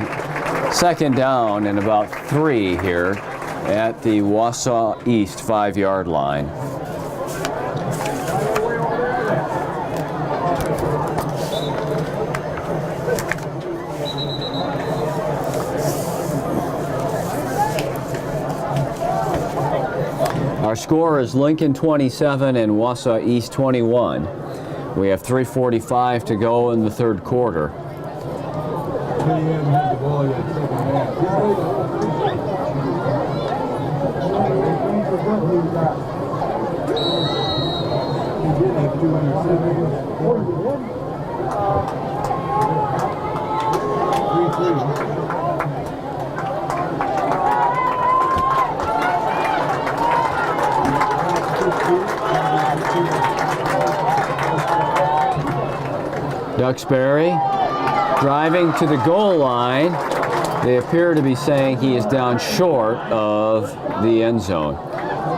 2nd down and about 3 here at the Wausau East 5-yard line. Our score is Lincoln 27 and Wausau East 21. We have 3:45 to go in the 3rd quarter. Duxbury driving to the goal line. They appear to be saying he is down short of the end zone.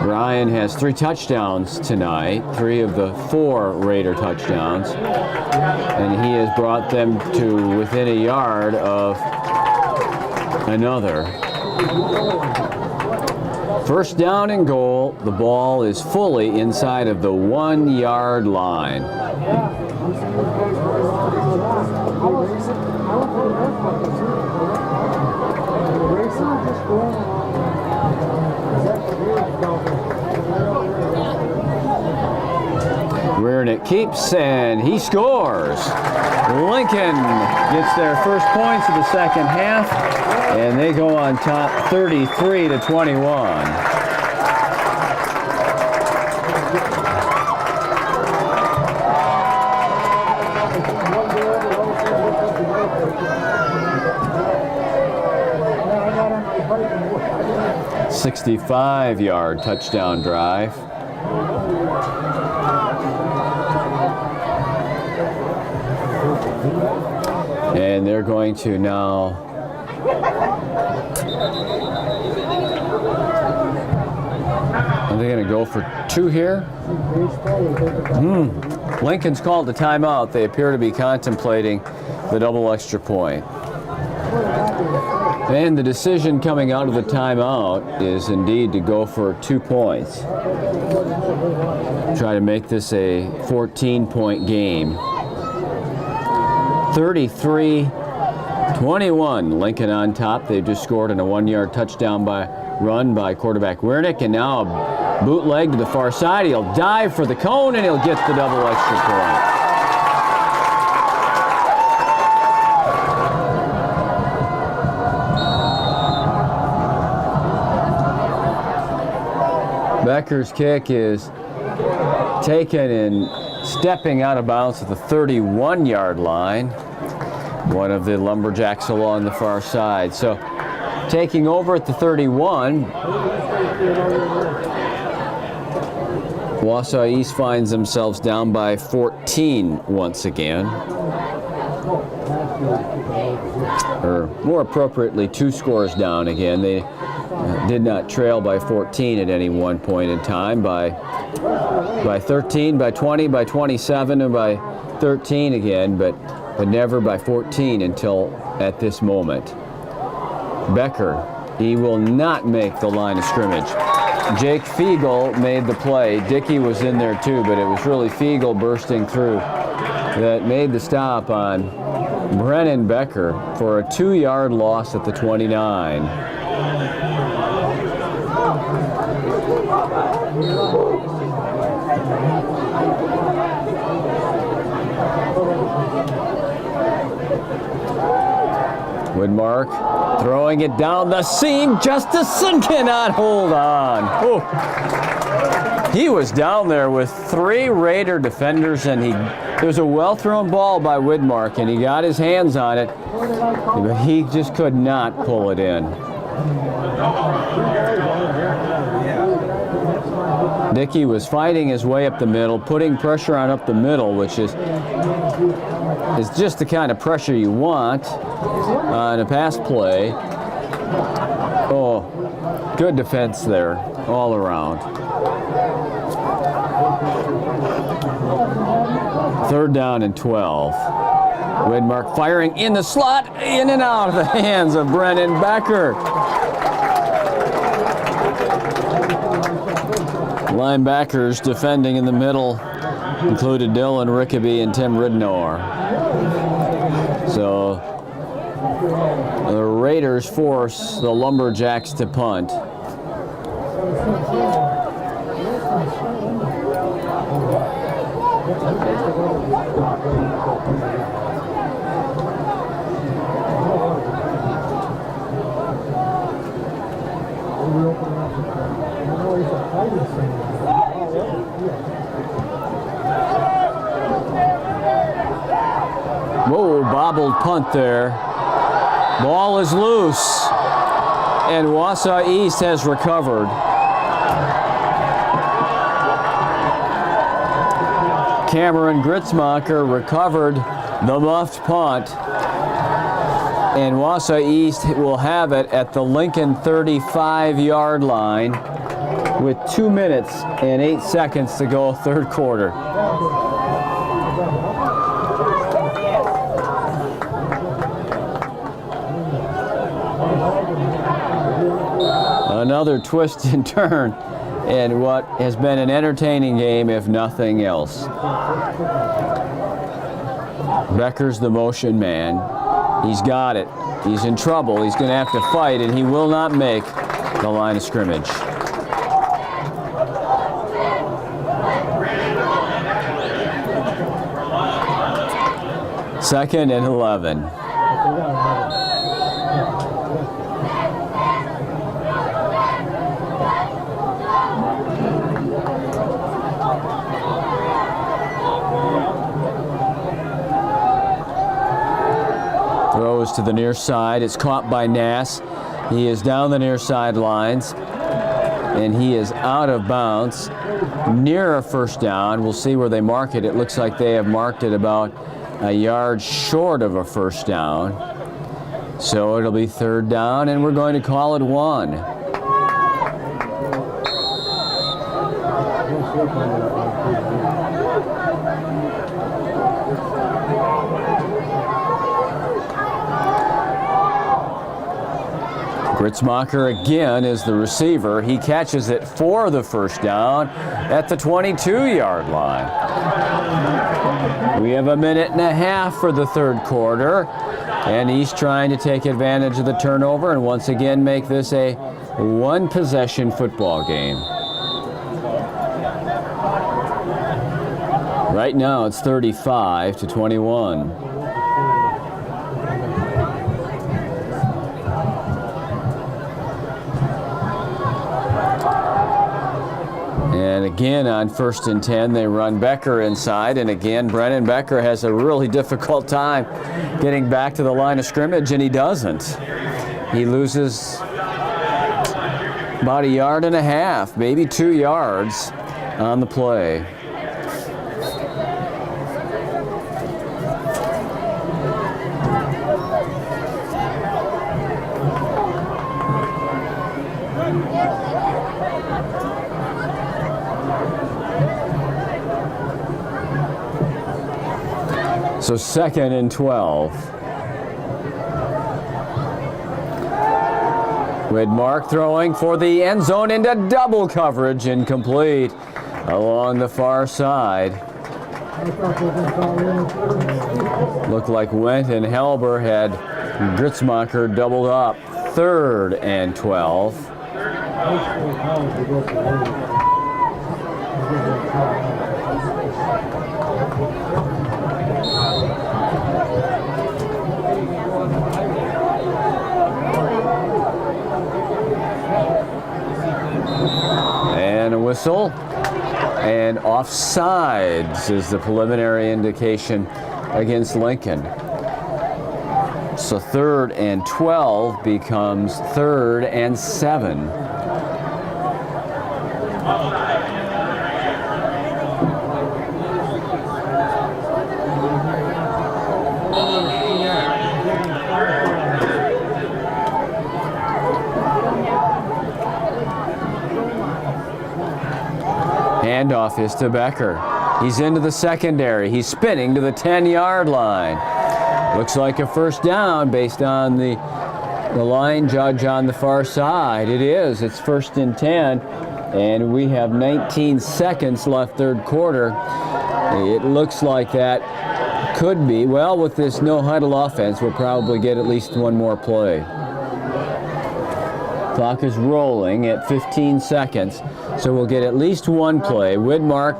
Ryan has 3 touchdowns tonight, 3 of the 4 Raider touchdowns, and he has brought them to within a yard of another. First down and goal. The ball is fully inside of the 1-yard line. Wernick keeps, and he scores. Lincoln gets their first points of the 2nd half, and they go on top 33-21. "65-yard touchdown drive." And they're going to now are they going to go for 2 here? Lincoln's called a timeout. They appear to be contemplating the double extra point. And the decision coming out of the timeout is indeed to go for 2 points. Try to make this a 14-point game. 33-21, Lincoln on top. They've just scored in a 1-yard touchdown run by quarterback Wernick, and now a bootleg to the far side. He'll dive for the cone, and he'll get the double extra point. Becker's kick is taken and stepping out of bounds at the 31-yard line. One of the Lumberjacks along the far side. So taking over at the 31, Wausau East finds themselves down by 14 once again. Or more appropriately, 2 scores down again. They did not trail by 14 at any one point in time. By 13, by 20, by 27, and by 13 again, but never by 14 until at this moment. Becker, he will not make the line of scrimmage. Jake Fiegel made the play. Dickey was in there too, but it was really Fiegel bursting through that made the stop on Brennan Becker for a 2-yard loss at the 29. Woodmark throwing it down the seam. Justison cannot hold on. Oh. He was down there with 3 Raider defenders, and it was a well-thrown ball by Woodmark, and he got his hands on it, but he just could not pull it in. Dickey was fighting his way up the middle, putting pressure on up the middle, which is just the kind of pressure you want in a pass play. Oh, good defense there all around. 3rd down and 12. Widmark firing in the slot, in and out of the hands of Brennan Becker. Linebackers defending in the middle included Dylan Rickaby and Tim Ridnour. So the Raiders force the Lumberjacks to punt. Whoa, bobbled punt there. Ball is loose, and Wausau East has recovered. Cameron Gritzmacher recovered the muffed punt, and Wausau East will have it at the Lincoln 35-yard line with 2 minutes and 8 seconds to go, 3rd quarter. Another twist and turn in what has been an entertaining game, if nothing else. Becker's the motion man. He's got it. He's in trouble. He's going to have to fight, and he will not make the line of scrimmage. Second and 11. Throws to the near side. It's caught by Nass. He is down the near sidelines, and he is out of bounds near a first down. We'll see where they mark it. It looks like they have marked it about a yard short of a first down. So it'll be 3rd down, and we're going to call it 1. Gritzmacher again is the receiver. He catches it for the first down at the 22-yard line. We have a minute and a half for the 3rd quarter, and he's trying to take advantage of the turnover and once again make this a 1-possession football game. Right now it's 35-21. again on 1st and 10, they run Becker inside, and again, Brennan Becker has a really difficult time getting back to the line of scrimmage, and he doesn't. He loses about 1.5 yards, maybe 2 yards on the play. So 2nd and 12. Widmark throwing for the end zone into double coverage, incomplete along the far side. Looked like Wendt and Helber had Gritzmacher doubled up. 3rd and 12. And a whistle, and offsides is the preliminary indication against Lincoln. So 3rd and 12 becomes 3rd and 7. Handoff is to Becker. He's into the secondary. He's spinning to the 10-yard line. Looks like a first down based on the line judge on the far side. It is. It's 1st and 10, and we have 19 seconds left, 3rd quarter. It looks like that could be. Well, with this no-huddle offense, we'll probably get at least one more play. Clock is rolling at 15 seconds, so we'll get at least one play. Widmark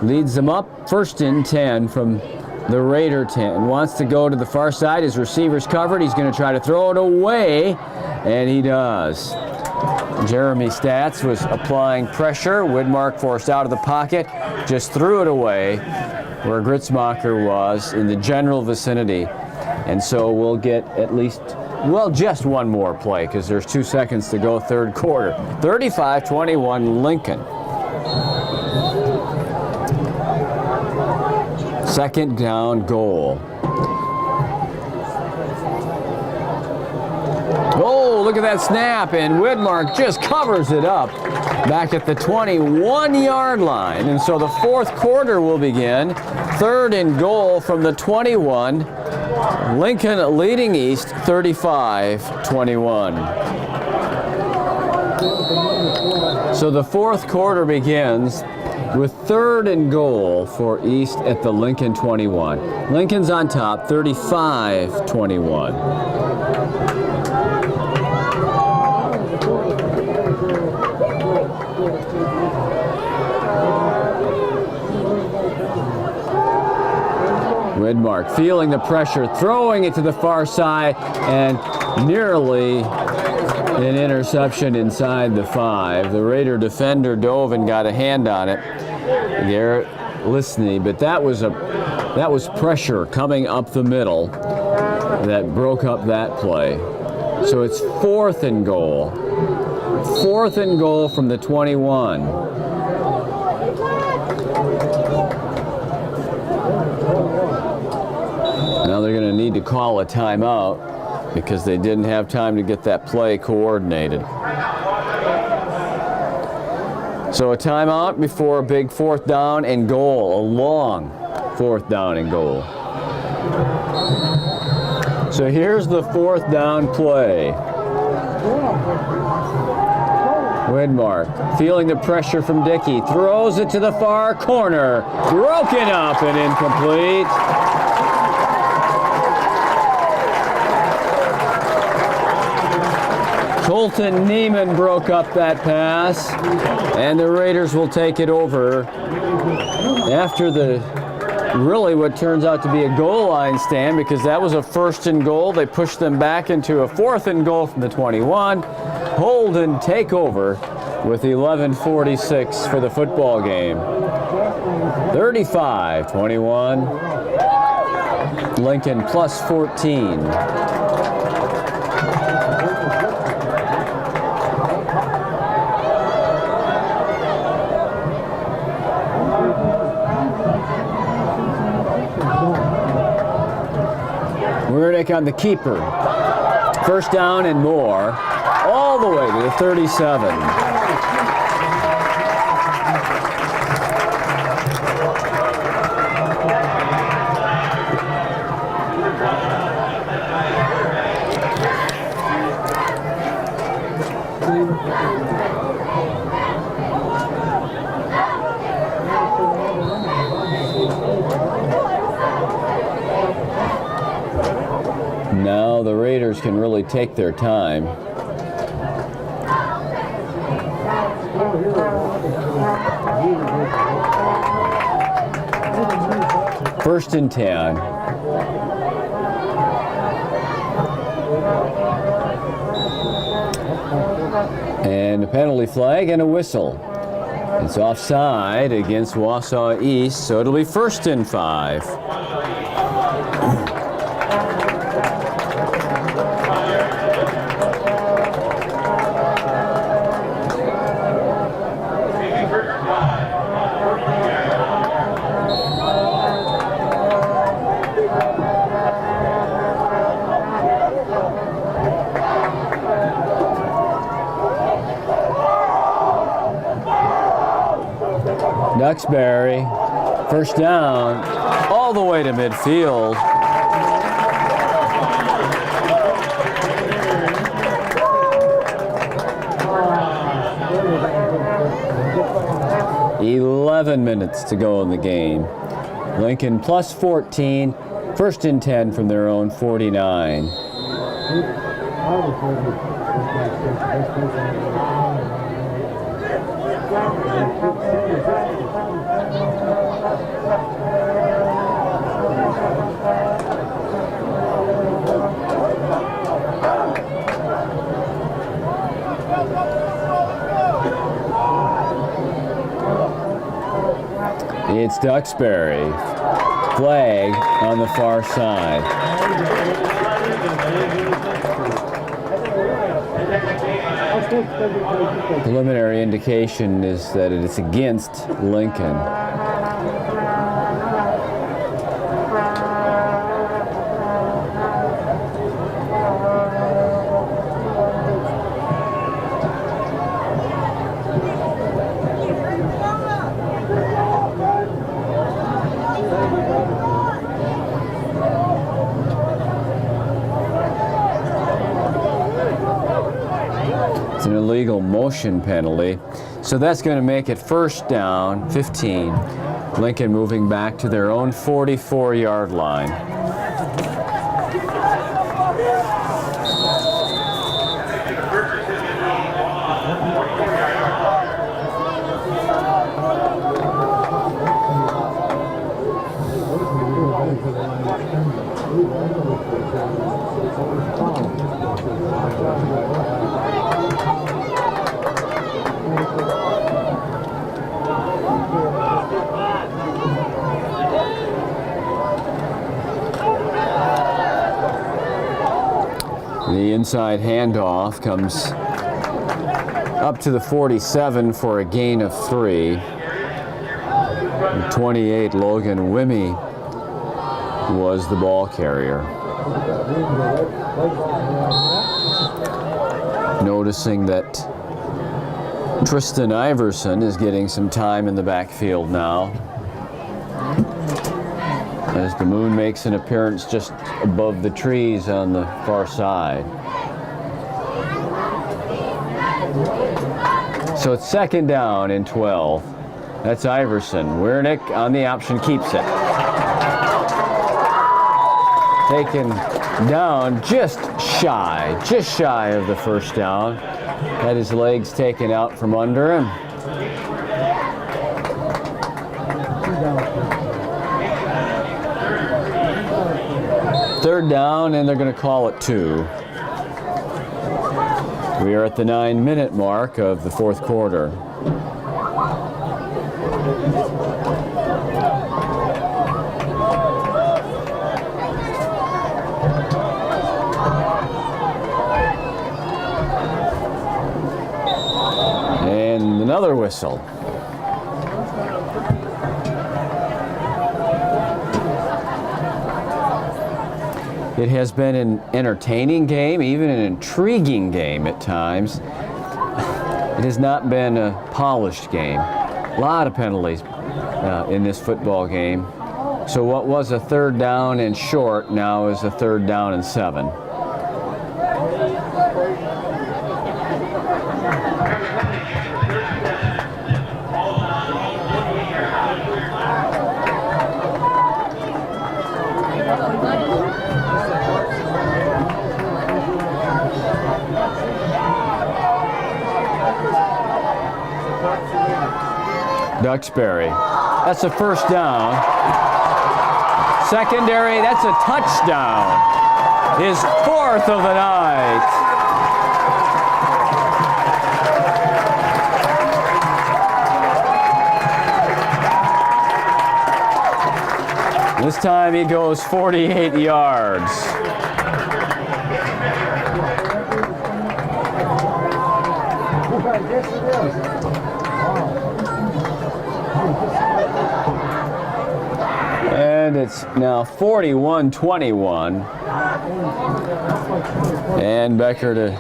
leads them up 1st and 10 from the Raider 10. Wants to go to the far side. His receiver's covered. He's going to try to throw it away, and he does. Jeremy Statz was applying pressure. Widmark forced out of the pocket, just threw it away where Gritzmacher was in the general vicinity. And so we'll get at least, well, just one more play because there's 2 seconds to go, 3rd quarter. 35-21 Lincoln. 2nd down goal. Oh, look at that snap, and Widmark just covers it up back at the 21-yard line. And so the 4th quarter will begin. 3rd and goal from the 21. Lincoln leading East 35-21. So the 4th quarter begins with 3rd and goal for East at the Lincoln 21. Lincoln's on top, 35-21. Widmark feeling the pressure, throwing it to the far side, and nearly an interception inside the 5. The Raider defender dove and got a hand on it, Garrett Lisney, but that was pressure coming up the middle that broke up that play. So it's 4th and goal. 4th and goal from the 21. Now they're going to need to call a timeout because they didn't have time to get that play coordinated. So a timeout before a big 4th down and goal, a long 4th down and goal. So here's the 4th down play. Widmark feeling the pressure from Dickey, throws it to the far corner, broken up and incomplete. Colton Neiman broke up that pass, and the Raiders will take it over after really what turns out to be a goal line stand, because that was a 1st and goal. They pushed them back into a 4th and goal from the 21. Hold and take over with 11:46 for the football game. 35-21. Lincoln plus 14. Wernick on the keeper. First down and more, all the way to the 37. Now the Raiders can really take their time. First and 10. And a penalty flag and a whistle. It's offside against Wausau East, so it'll be first and 5. Duxbury, first down, all the way to midfield. $11 to go in the game. Lincoln plus 14, first and 10 from their own 49. It's Duxbury. Flag on the far side. Preliminary indication is that it is against Lincoln. It's an illegal motion penalty. So that's going to make it first down, 15. Lincoln moving back to their own 44-yard line. The inside handoff comes up to the 47 for a gain of 3. 28, Logan Wimmy was the ball carrier. Noticing that Tristan Iverson is getting some time in the backfield now, as the moon makes an appearance just above the trees on the far side. So it's second down and 12. That's Iverson. Wernick on the option, keeps it. Taken down just shy of the first down. Had his legs taken out from under him. Third down, and they're going to call it 2. We are at the 9-minute mark of the fourth quarter. And another whistle. It has been an entertaining game, even an intriguing game at times. It has not been a polished game. A lot of penalties in this football game. So what was a third down and short now is a third down and 7. Duxbury. That's a first down. Secondary, that's a touchdown. His 4th of the night. This time he goes 48 yards. Yes, it is. And it's now 41-21. And Becker to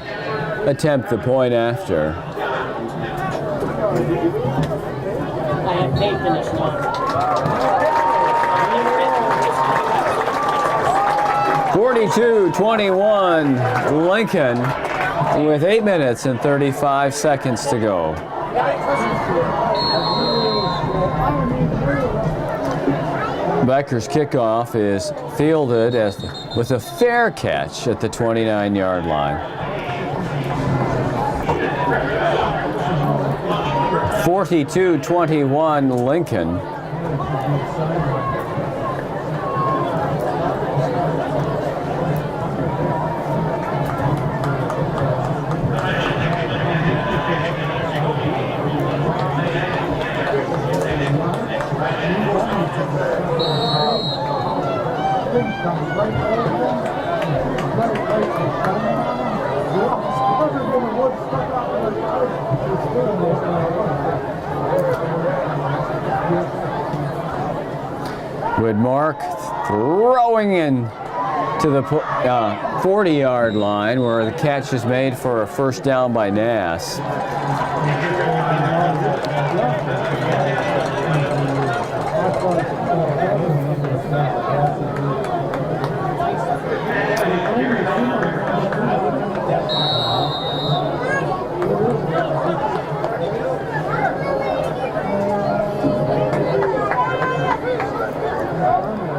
attempt the point after. I have faith in this one. 42-21, Lincoln with 8 minutes and 35 seconds to go. Becker's kickoff is fielded with a fair catch at the 29-yard line. 42-21 Lincoln. Widmark throwing in to the 40-yard line where the catch is made for a first down by Nass.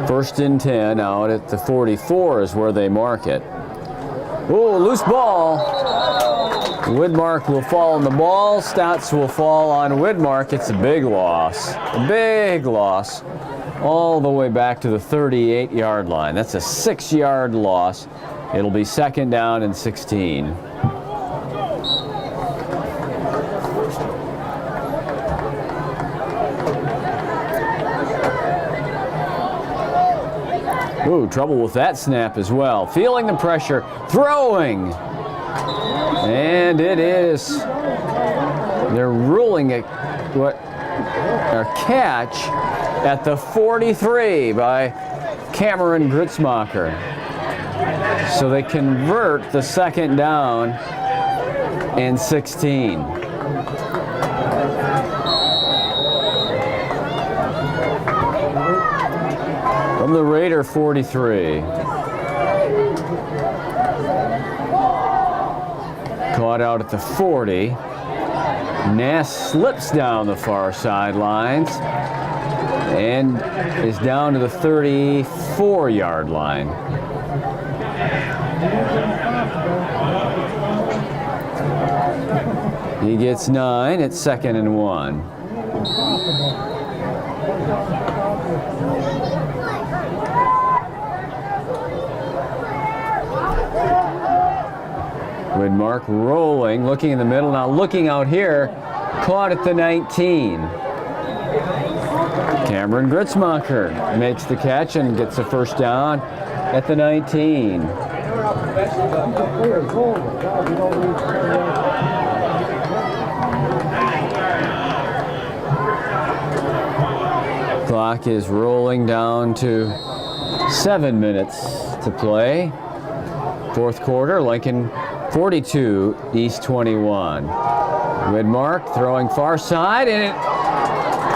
First and 10 out at the 44 is where they mark it. Oh, loose ball. Widmark will fall on the ball. Stotts will fall on Widmark. It's a big loss. A big loss. All the way back to the 38-yard line. That's a 6-yard loss. It'll be second down and 16. Ooh, trouble with that snap as well. Feeling the pressure, throwing. And it is, they're ruling a catch at the 43 by Cameron Gritzmacher. So they convert the second down and 16. From the Raider 43. Caught out at the 40. Nass slips down the far sidelines and is down to the 34-yard line. He gets 9 at second and 1. Widmark rolling, looking in the middle, now looking out here, caught at the 19. Cameron Gritzmacher makes the catch and gets the first down at the 19. Clock is rolling down to 7 minutes to play. Fourth quarter, Lincoln 42, East 21. Widmark throwing far side, and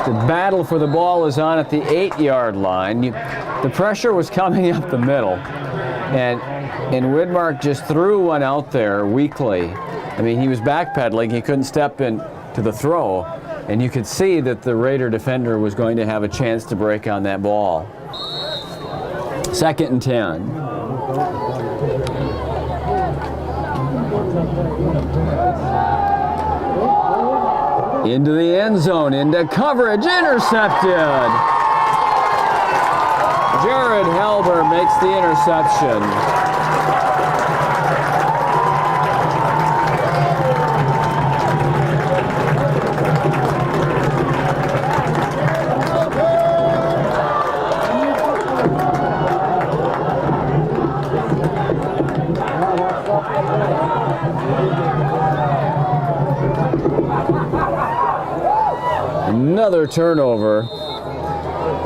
the battle for the ball is on at the 8-yard line. The pressure was coming up the middle, and Widmark just threw one out there weakly. I mean, he was backpedaling. He couldn't step in to the throw, and you could see that the Raider defender was going to have a chance to break on that ball. 2nd and 10. Into the end zone, into coverage, intercepted. Jared Halber makes the interception. Another turnover,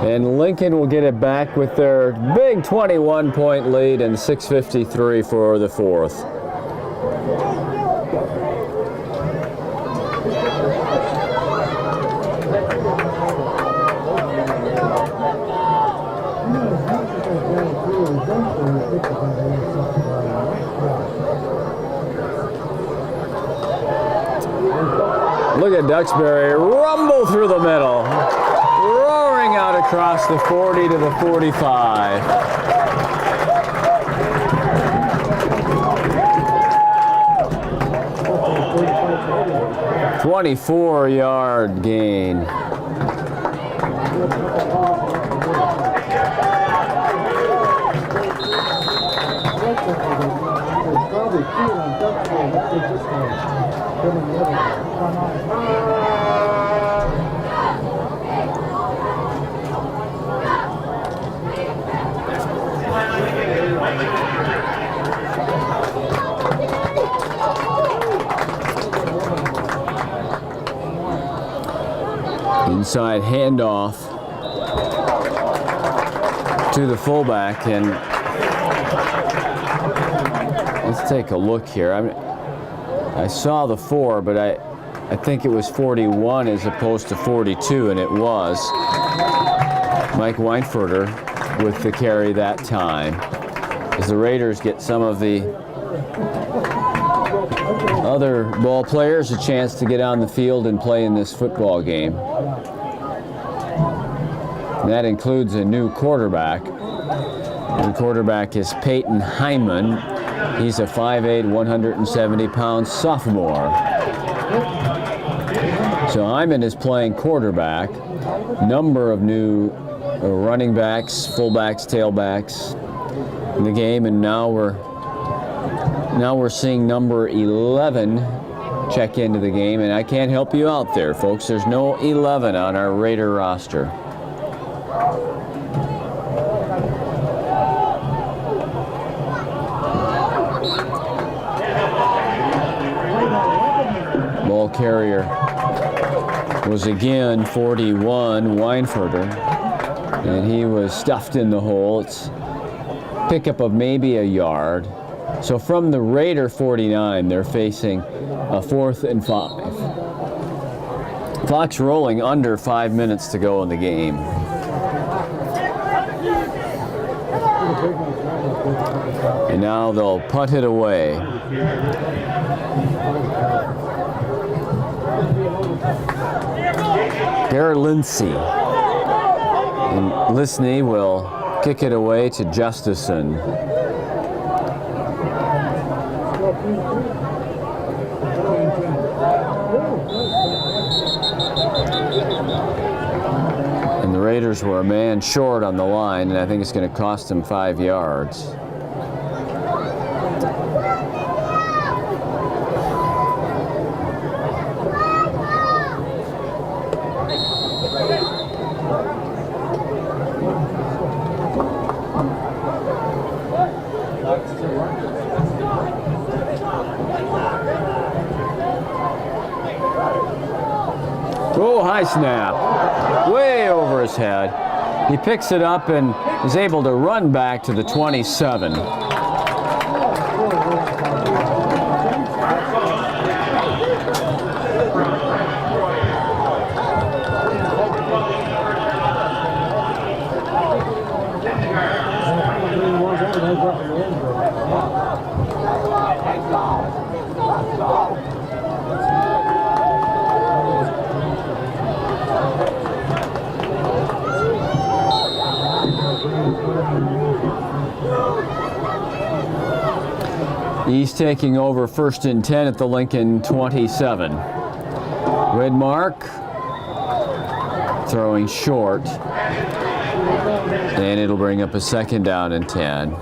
and Lincoln will get it back with their big 21-point lead and 6:53 for the fourth. Look at Duxbury rumble through the middle, roaring out across the 40 to the 45. 24-yard gain. Inside handoff to the fullback, and let's take a look here. I saw the 4, but I think it was 41 as opposed to 42, and it was Mike Weinfurter with the carry that time, as the Raiders get some of the other ball players a chance to get on the field and play in this football game. And that includes a new quarterback. The quarterback is Peyton Hyman. He's a 5'8", 170-pound sophomore. So Hyman is playing quarterback. Number of new running backs, fullbacks, tailbacks in the game, and now we're seeing number 11 check into the game, and I can't help you out there, folks. There's no 11 on our Raider roster. Ball carrier was again 41, Weinfurter, and he was stuffed in the hole. It's pickup of maybe a yard. So from the Raider 49, they're facing a 4th and 5. Clock's rolling, under 5 minutes to go in the game. And now they'll punt it away. Garrett Lindsay. And Lisney will kick it away to Justison. And the Raiders were a man short on the line, and I think it's going to cost them 5 yards. High snap, way over his head. He picks it up and is able to run back to the 27. East taking over 1st and 10 at the Lincoln 27. Widmark throwing short, and it'll bring up a 2nd down and 10.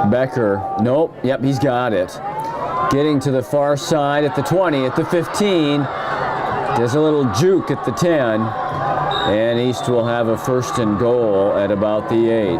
Becker, nope, yep, he's got it. Getting to the far side at the 20, at the 15. There's a little juke at the 10. And East will have a 1st and goal at about the 8.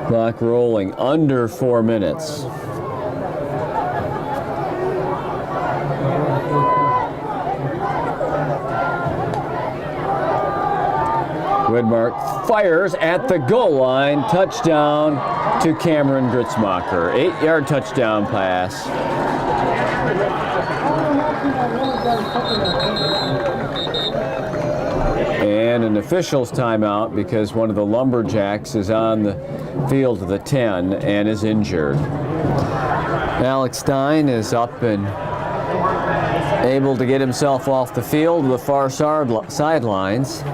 Clock rolling, under 4 minutes. Widmark fires at the goal line. Touchdown to Cameron Gritzmacher. 8-yard touchdown pass. And an official's timeout because one of the Lumberjacks is on the field of the 10 and is injured. Alex Stein is up and able to get himself off the field to the far sidelines.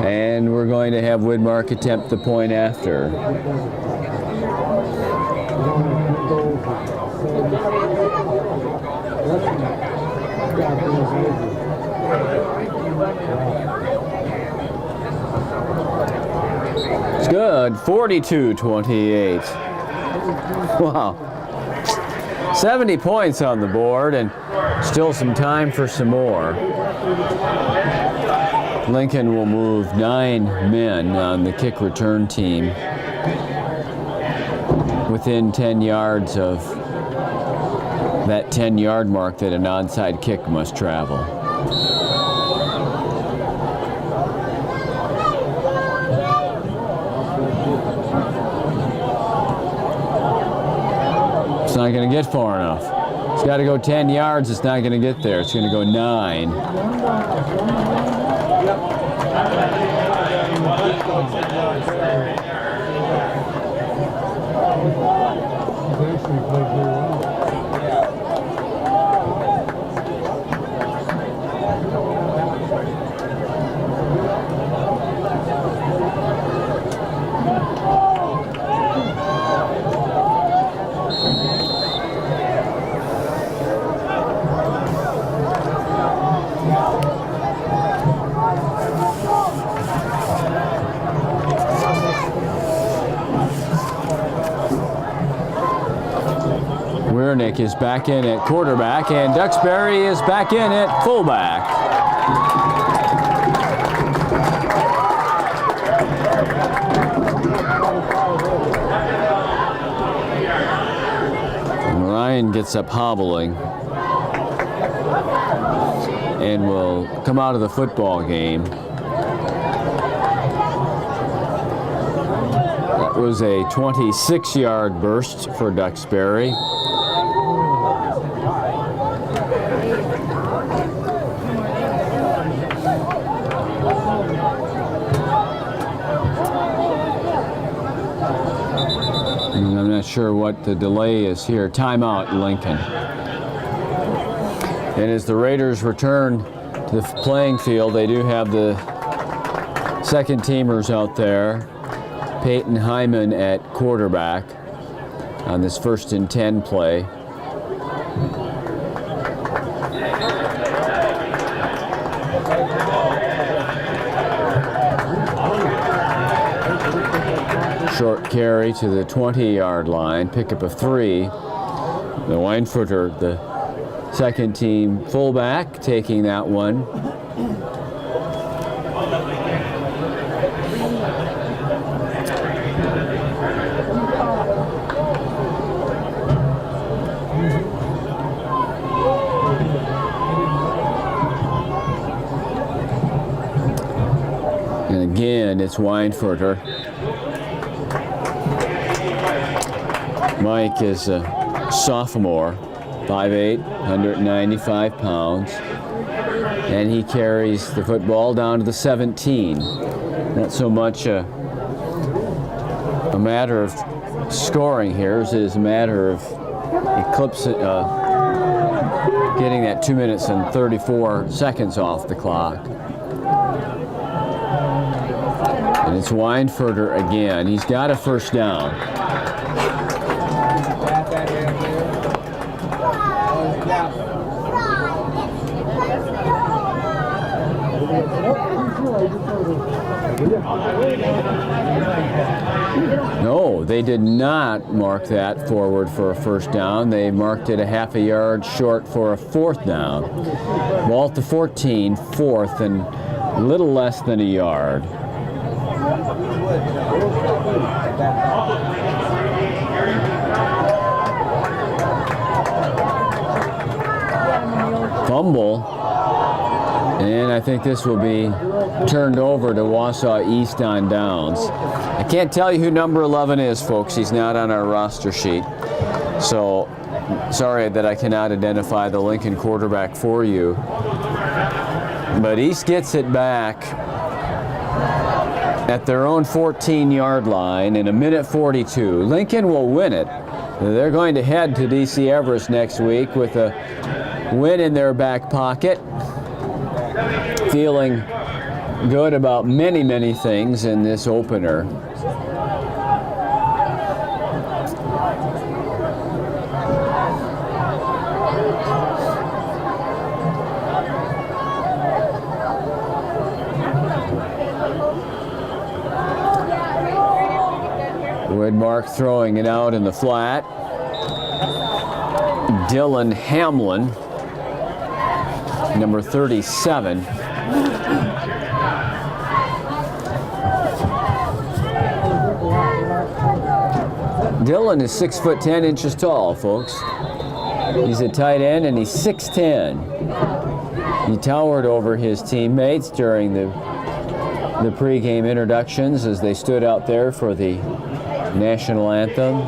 And we're going to have Widmark attempt the point after. It's good, 42-28. Wow. 70 points on the board and still some time for some more. Lincoln will move 9 men on the kick return team within 10 yards of that 10-yard mark that an onside kick must travel. It's not going to get far enough. It's got to go 10 yards. It's not going to get there. It's going to go 9. Wernick is back in at quarterback, and Duxbury is back in at fullback. And Ryan gets up hobbling and will come out of the football game. That was a 26-yard burst for Duxbury. I'm not sure what the delay is here. Timeout, Lincoln. And as the Raiders return to the playing field, they do have the second teamers out there. Peyton Hyman at quarterback on this 1st and 10 play. Short carry to the 20-yard line, pickup of 3. The Weinfurter, the second team fullback, taking that one. And again, it's Weinfurter. Mike is a sophomore, 5'8", 195 pounds, and he carries the football down to the 17. Not so much a matter of scoring here as it is a matter of getting that 2 minutes and 34 seconds off the clock. And it's Weinfurter again. He's got a first down. No, they did not mark that forward for a first down. They marked it a half a yard short for a 4th down. Ball at the 14, 4th, and a little less than a yard. Fumble, and I think this will be turned over to Wausau East on downs. I can't tell you who number 11 is, folks. He's not on our roster sheet. So, sorry that I cannot identify the Lincoln quarterback for you. But East gets it back at their own 14-yard line in 1:42. Lincoln will win it. They're going to head to DC Everest next week with a win in their back pocket, feeling good about many, many things in this opener. Woodmark throwing it out in the flat. Dylan Hamlin, number 37. Dylan is 6'10" tall, folks. He's a tight end and he's 6'10". He towered over his teammates during the pregame introductions as they stood out there for the national anthem.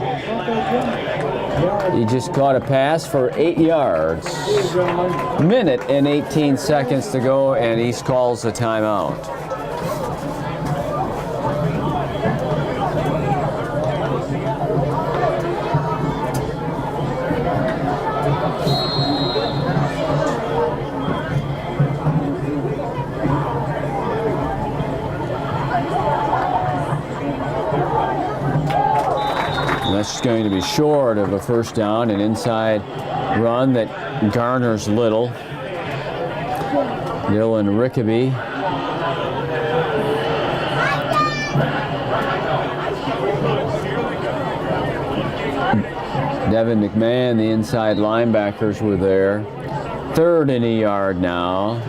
He just caught a pass for 8 yards. Minute and 18 seconds to go, and East calls a timeout. That's going to be short of a first down, an inside run that garners little. Dylan Rickaby. Devin McMahon, the inside linebackers were there. 3rd and a yard now.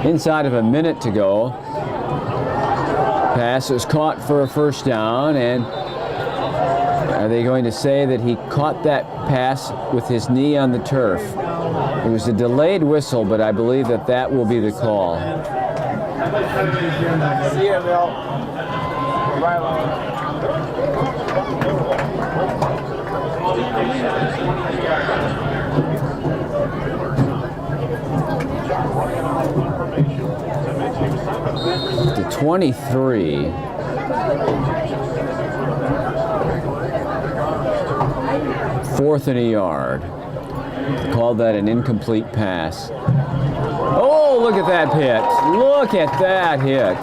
Inside of a minute to go. Pass is caught for a first down, and are they going to say that he caught that pass with his knee on the turf? It was a delayed whistle, but I believe that that will be the call. See you, Bill. The 23. Fourth and a yard. Called that an incomplete pass. Oh, look at that hit. Look at that hit.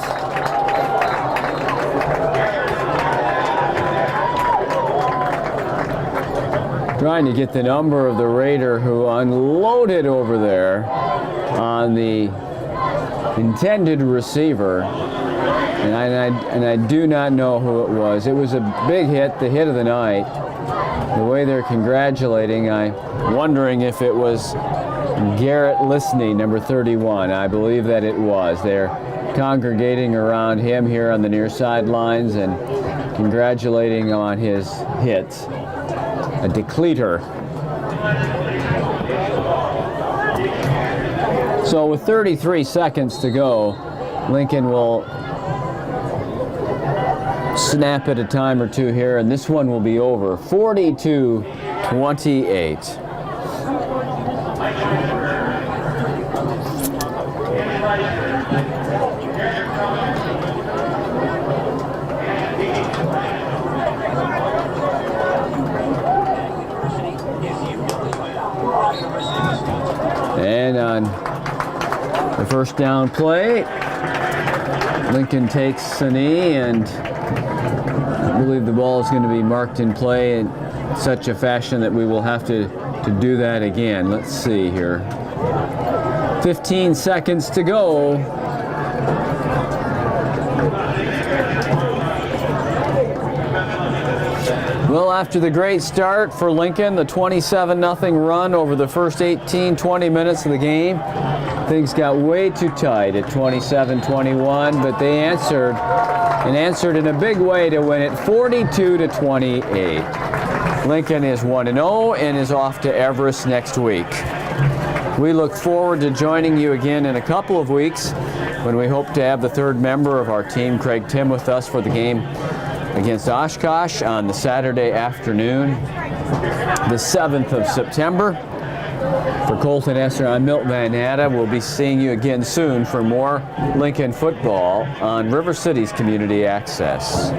Trying to get the number of the Raider who unloaded over there on the intended receiver. And I do not know who it was. It was a big hit, the hit of the night. The way they're congratulating, I'm wondering if it was Garrett Lisney, number 31. I believe that it was. They're congregating around him here on the near sidelines and congratulating on his hit. A decleater. So with 33 seconds to go, Lincoln will snap it a time or two here, and this one will be over. 42-28. And on the first down play, Lincoln takes a knee, and I believe the ball is going to be marked in play in such a fashion that we will have to do that again. Let's see here. 15 seconds to go. Well, after the great start for Lincoln, the 27-0 run over the first 18-20 minutes of the game, things got way too tight at 27-21, but they answered, and answered in a big way to win it 42-28. Lincoln is 1-0 and is off to Everest next week. We look forward to joining you again in a couple of weeks when we hope to have the third member of our team, Craig Tim, with us for the game against Oshkosh on the Saturday afternoon, the 7th of September. For Colton Esser, I'm Milt Van Natta. We'll be seeing you again soon for more Lincoln football on River City's Community Access.